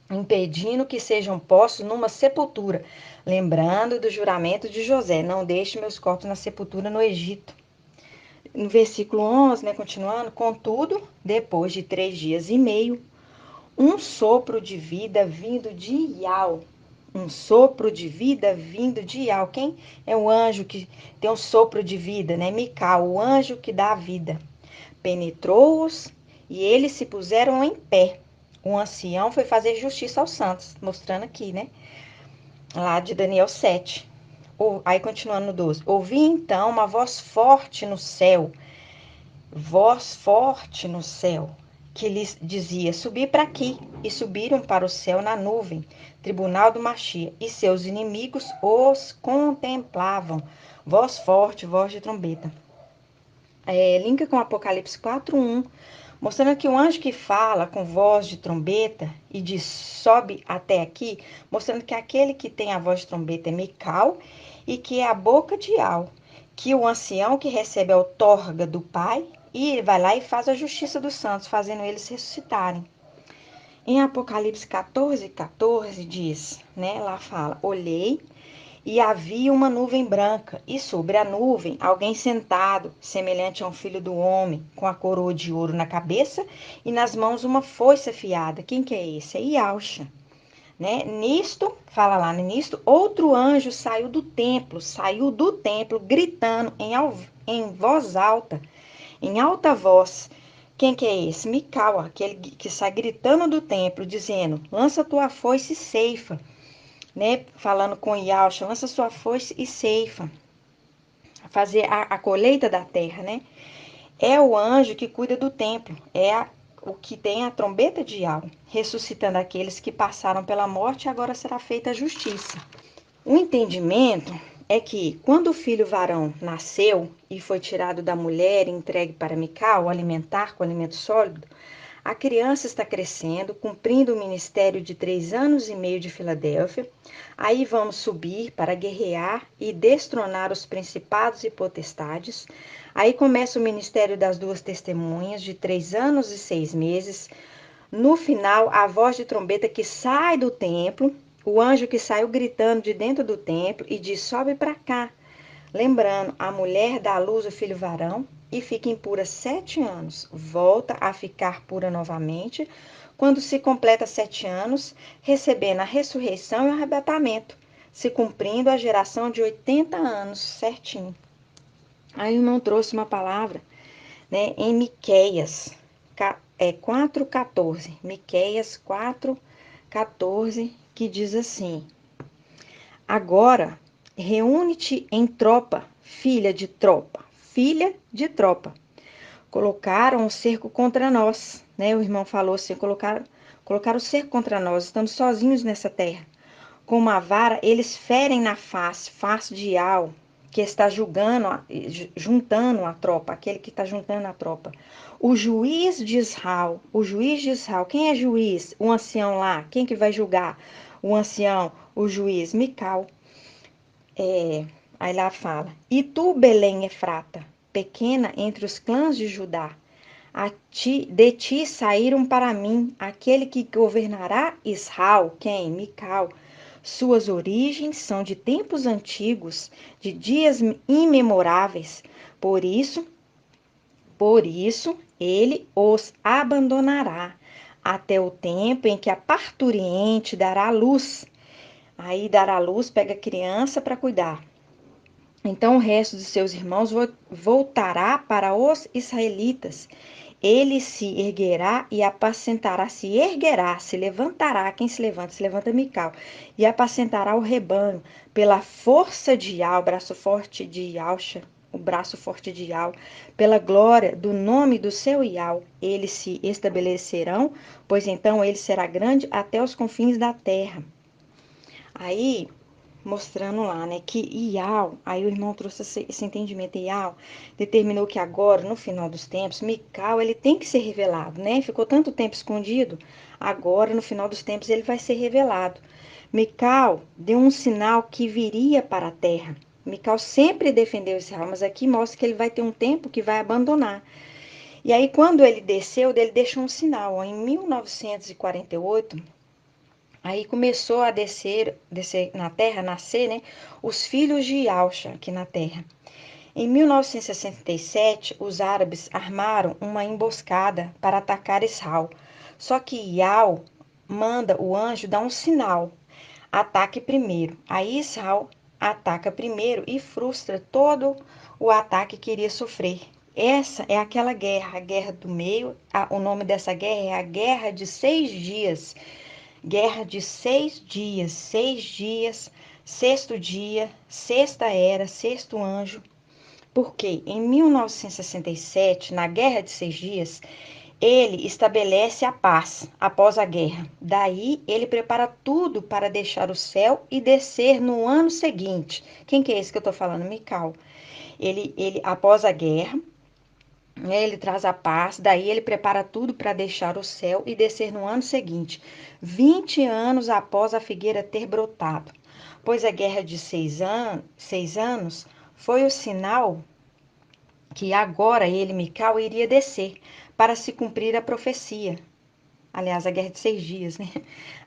Impedindo que sejam postos numa sepultura. Lembrando do juramento de José, não deixe meus corpos na sepultura no Egito. No versículo 11, né, continuando, contudo, depois de 3 dias e meio, um sopro de vida vindo de Iau. Um sopro de vida vindo de Iau. Quem é o anjo que tem um sopro de vida, né? Mical, o anjo que dá a vida. Penetrou-os e eles se puseram em pé. O ancião foi fazer justiça aos santos, mostrando aqui, né? Lá de Daniel 7. Aí continuando no 12. Ouvi então uma voz forte no céu, que lhes dizia: subi para aqui. E subiram para o céu na nuvem, tribunal do Machia, e seus inimigos os contemplavam. Voz forte, voz de trombeta. Linka com Apocalipse 4:1, mostrando que o anjo que fala com voz de trombeta e diz sobe até aqui, mostrando que aquele que tem a voz de trombeta é Mical e que é a boca de Al, que o ancião que recebe a outorga do Pai e vai lá e faz a justiça dos santos, fazendo eles ressuscitarem. Em Apocalipse 14:14 diz, né, lá fala, olhei e havia uma nuvem branca, e sobre a nuvem alguém sentado, semelhante a um filho do homem, com a coroa de ouro na cabeça e nas mãos uma foice afiada. Quem que é esse? É Yahshua. Né? Fala lá, nisto, outro anjo saiu do templo, gritando em voz alta, em alta voz. Quem que é esse? Mical, aquele que sai gritando do templo, dizendo, lança tua foice e ceifa. Né, falando com Yahshua, lança sua foice e ceifa, fazer a colheita da terra, né? É o anjo que cuida do templo, o que tem a trombeta de Yah, ressuscitando aqueles que passaram pela morte e agora será feita a justiça. O entendimento é que quando o filho varão nasceu e foi tirado da mulher e entregue para Mical, alimentar com alimento sólido, a criança está crescendo, cumprindo o ministério de 3 anos e meio de Filadélfia. Aí vamos subir para guerrear e destronar os principados e potestades. Aí começa o ministério das 2 testemunhas de 3 anos e 6 meses. No final, a voz de trombeta que sai do templo, o anjo que saiu gritando de dentro do templo e diz: sobe para cá. Lembrando, a mulher dá à luz o filho varão e fica impura 7 anos. Volta a ficar pura novamente quando se completa 7 anos, recebendo a ressurreição e o arrebatamento, se cumprindo a geração de 80 anos, certinho. Aí o irmão trouxe uma palavra, né, em Miqueias 4:14. Miqueias 4:14, que diz assim: agora reúne-te em tropa, filha de tropa, filha de tropa. Colocaram um cerco contra nós, né? O irmão falou assim, colocaram o cerco contra nós, estamos sozinhos nessa terra. Com uma vara, eles ferem na face de Ial, que está juntando a tropa, aquele que está juntando a tropa. O juiz de Israel, quem é juiz? O ancião lá, quem que vai julgar? O ancião, o juiz, Mical. Aí lá fala, e tu, Belém Efrata, pequena entre os clãs de Judá, de ti saíram para mim aquele que governará Israel, quem? Mical. Suas origens são de tempos antigos, de dias imemoráveis. Por isso, ele os abandonará até o tempo em que a parturiente dará luz. Aí dará luz, pega a criança para cuidar. Então o resto de seus irmãos voltará para os israelitas. Ele se erguerá e apacentará, se levantará, quem se levanta Mical, e apacentará o rebanho pela força de Ial, o braço forte de Ial, pela glória do nome do seu Ial, eles se estabelecerão, pois então ele será grande até os confins da terra. Aí, mostrando lá, né, que Ial, aí o irmão trouxe esse entendimento, Ial determinou que agora, no final dos tempos, Mical, ele tem que ser revelado, né, ficou tanto tempo escondido, agora, no final dos tempos, ele vai ser revelado. Mical deu um sinal que viria para a terra. Mical sempre defendeu Israel, mas aqui mostra que ele vai ter um tempo que vai abandonar. E aí, quando ele desceu, ele deixou um sinal, ó, em 1948, aí começou a descer na terra, nascer, né, os filhos de Yahshua aqui na terra. Em 1967, os árabes armaram uma emboscada para atacar Israel. Só que Yahweh manda o anjo dar um sinal. Ataque primeiro. Aí Israel ataca primeiro e frustra todo o ataque que iria sofrer. essa é aquela guerra, a guerra do meio. O nome dessa guerra é a Guerra de 6 Dias. Guerra de 6 dias, 6 dias, sexto dia, sexta era, sexto anjo. Porque em 1967, na Guerra de 6 Dias, ele estabelece a paz após a guerra. Daí ele prepara tudo para deixar o céu e descer no ano seguinte. Quem que é esse que eu estou falando? Mical. Ele após a guerra, né, ele traz a paz, daí ele prepara tudo para deixar o céu e descer no ano seguinte, 20 anos após a figueira ter brotado. Pois a guerra de 6 anos foi o sinal que agora ele, Mical, iria descer para se cumprir a profecia. Aliás, a guerra de 6 dias, né?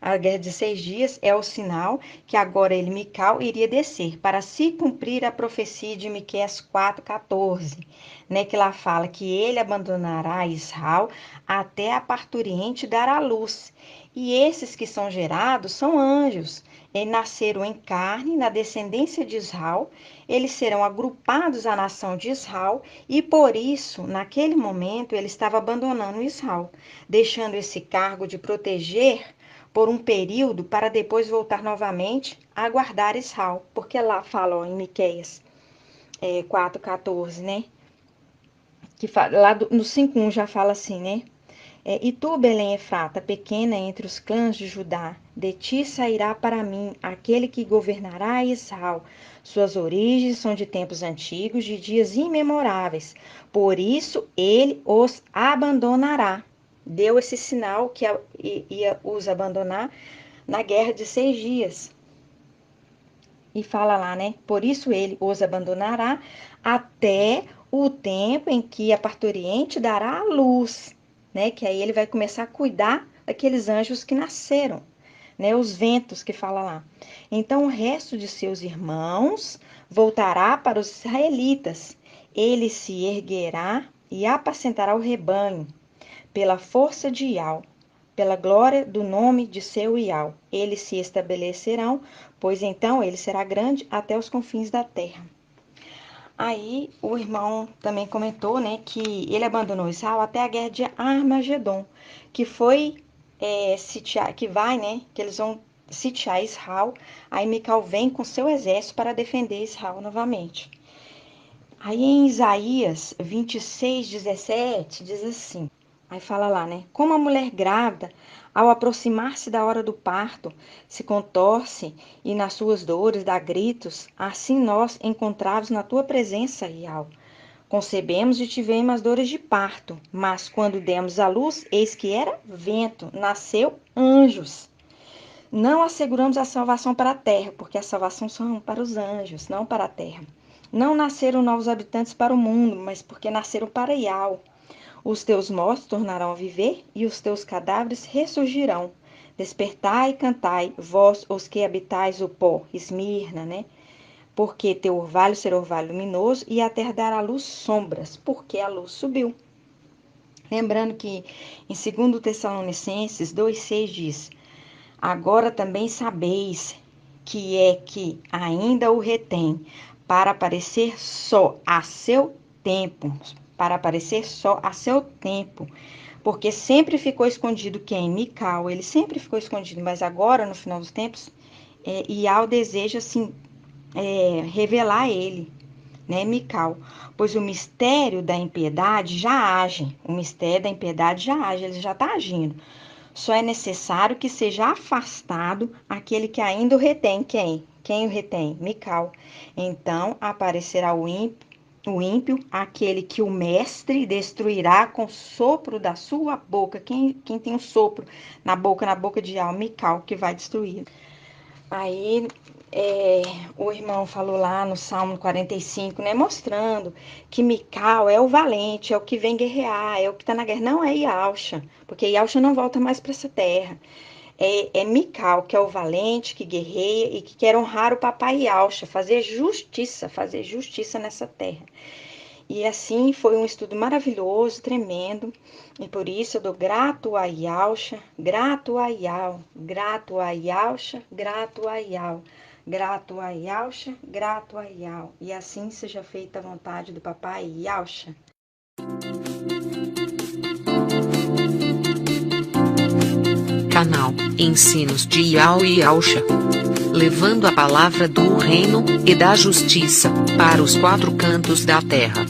A guerra de 6 dias é o sinal que agora ele, Mical, iria descer para se cumprir a profecia de Miqueias 4,14, né? Que lá fala que ele abandonará Israel até a parturiente dar à luz. E esses que são gerados são anjos. Eles nasceram em carne, na descendência de Israel. Eles serão agrupados à nação de Israel e por isso, naquele momento, ele estava abandonando Israel, deixando esse cargo de proteger por um período para depois voltar novamente a guardar Israel, porque lá fala ó, em Miqueias 4,14, né? Que fala, lá no 5,1 já fala assim, né? E tu, Belém Efrata, pequena entre os clãs de Judá, de ti sairá para mim aquele que governará Israel. Suas origens são de tempos antigos, de dias imemoráveis. Por isso ele os abandonará. Deu esse sinal que ia os abandonar na guerra de 6 dias. E fala lá, né? Por isso ele os abandonará até o tempo em que a parturiente dará a luz, né? Que aí ele vai começar a cuidar daqueles anjos que nasceram, né? Os ventos que fala lá. Então o resto de seus irmãos voltará para os israelitas. Ele se erguerá e apacentará o rebanho pela força de Iau, pela glória do nome de seu Iau. Eles se estabelecerão, pois então ele será grande até os confins da terra. Aí o irmão também comentou, né, que ele abandonou Israel até a guerra de Armagedon, que foi sitiar, que vai, né, que eles vão sitiar Israel. Aí Mical vem com seu exército para defender Israel novamente. Aí em Isaías 26:17 diz assim, aí fala lá, né? Como a mulher grávida, ao aproximar-se da hora do parto, se contorce e nas suas dores dá gritos, assim nós encontramos na tua presença, Iau. Concebemos e tivemos as dores de parto, mas quando demos à luz, eis que era vento, nasceu anjos. Não asseguramos a salvação para a terra, porque a salvação são para os anjos, não para a terra. Não nasceram novos habitantes para o mundo, mas porque nasceram para Iau. Os teus mortos tornarão a viver e os teus cadáveres ressurgirão. Despertai e cantai, vós os que habitais o pó, Esmirna, né? Porque teu orvalho será orvalho luminoso e a terra dará luz sombras, porque a luz subiu. Lembrando que em 2 Tessalonicenses 2,6 diz: agora também sabeis que é que ainda o retém, para aparecer só a seu tempo, para aparecer só a seu tempo, porque sempre ficou escondido quem? Mical, ele sempre ficou escondido, mas agora, no final dos tempos, Iau deseja, assim, revelar ele, né, Mical, pois o mistério da impiedade já age, o mistério da impiedade já age, ele já está agindo. Só é necessário que seja afastado aquele que ainda o retém. Quem? Quem o retém? Mical. Então aparecerá o ímpio, aquele que o mestre destruirá com o sopro da sua boca. Quem tem o sopro na boca de alma? Mical, que vai destruir. Aí o irmão falou lá no Salmo 45, né, mostrando que Mical é o valente, é o que vem guerrear, é o que está na guerra. Não é Ialcha, porque Ialcha não volta mais para essa terra. É Mical, que é o valente, que guerreia e que quer honrar o papai Ialcha, fazer justiça nessa terra. E assim foi um estudo maravilhoso, tremendo, e por isso eu dou grato a Yalcha, grato a Yal, grato a Yalcha, grato a Yal, grato a Yalcha, grato a Yal. E assim seja feita a vontade do papai Yalcha. Canal Ensinos de Yao e Ausha. Levando a palavra do reino e da justiça para os quatro cantos da terra.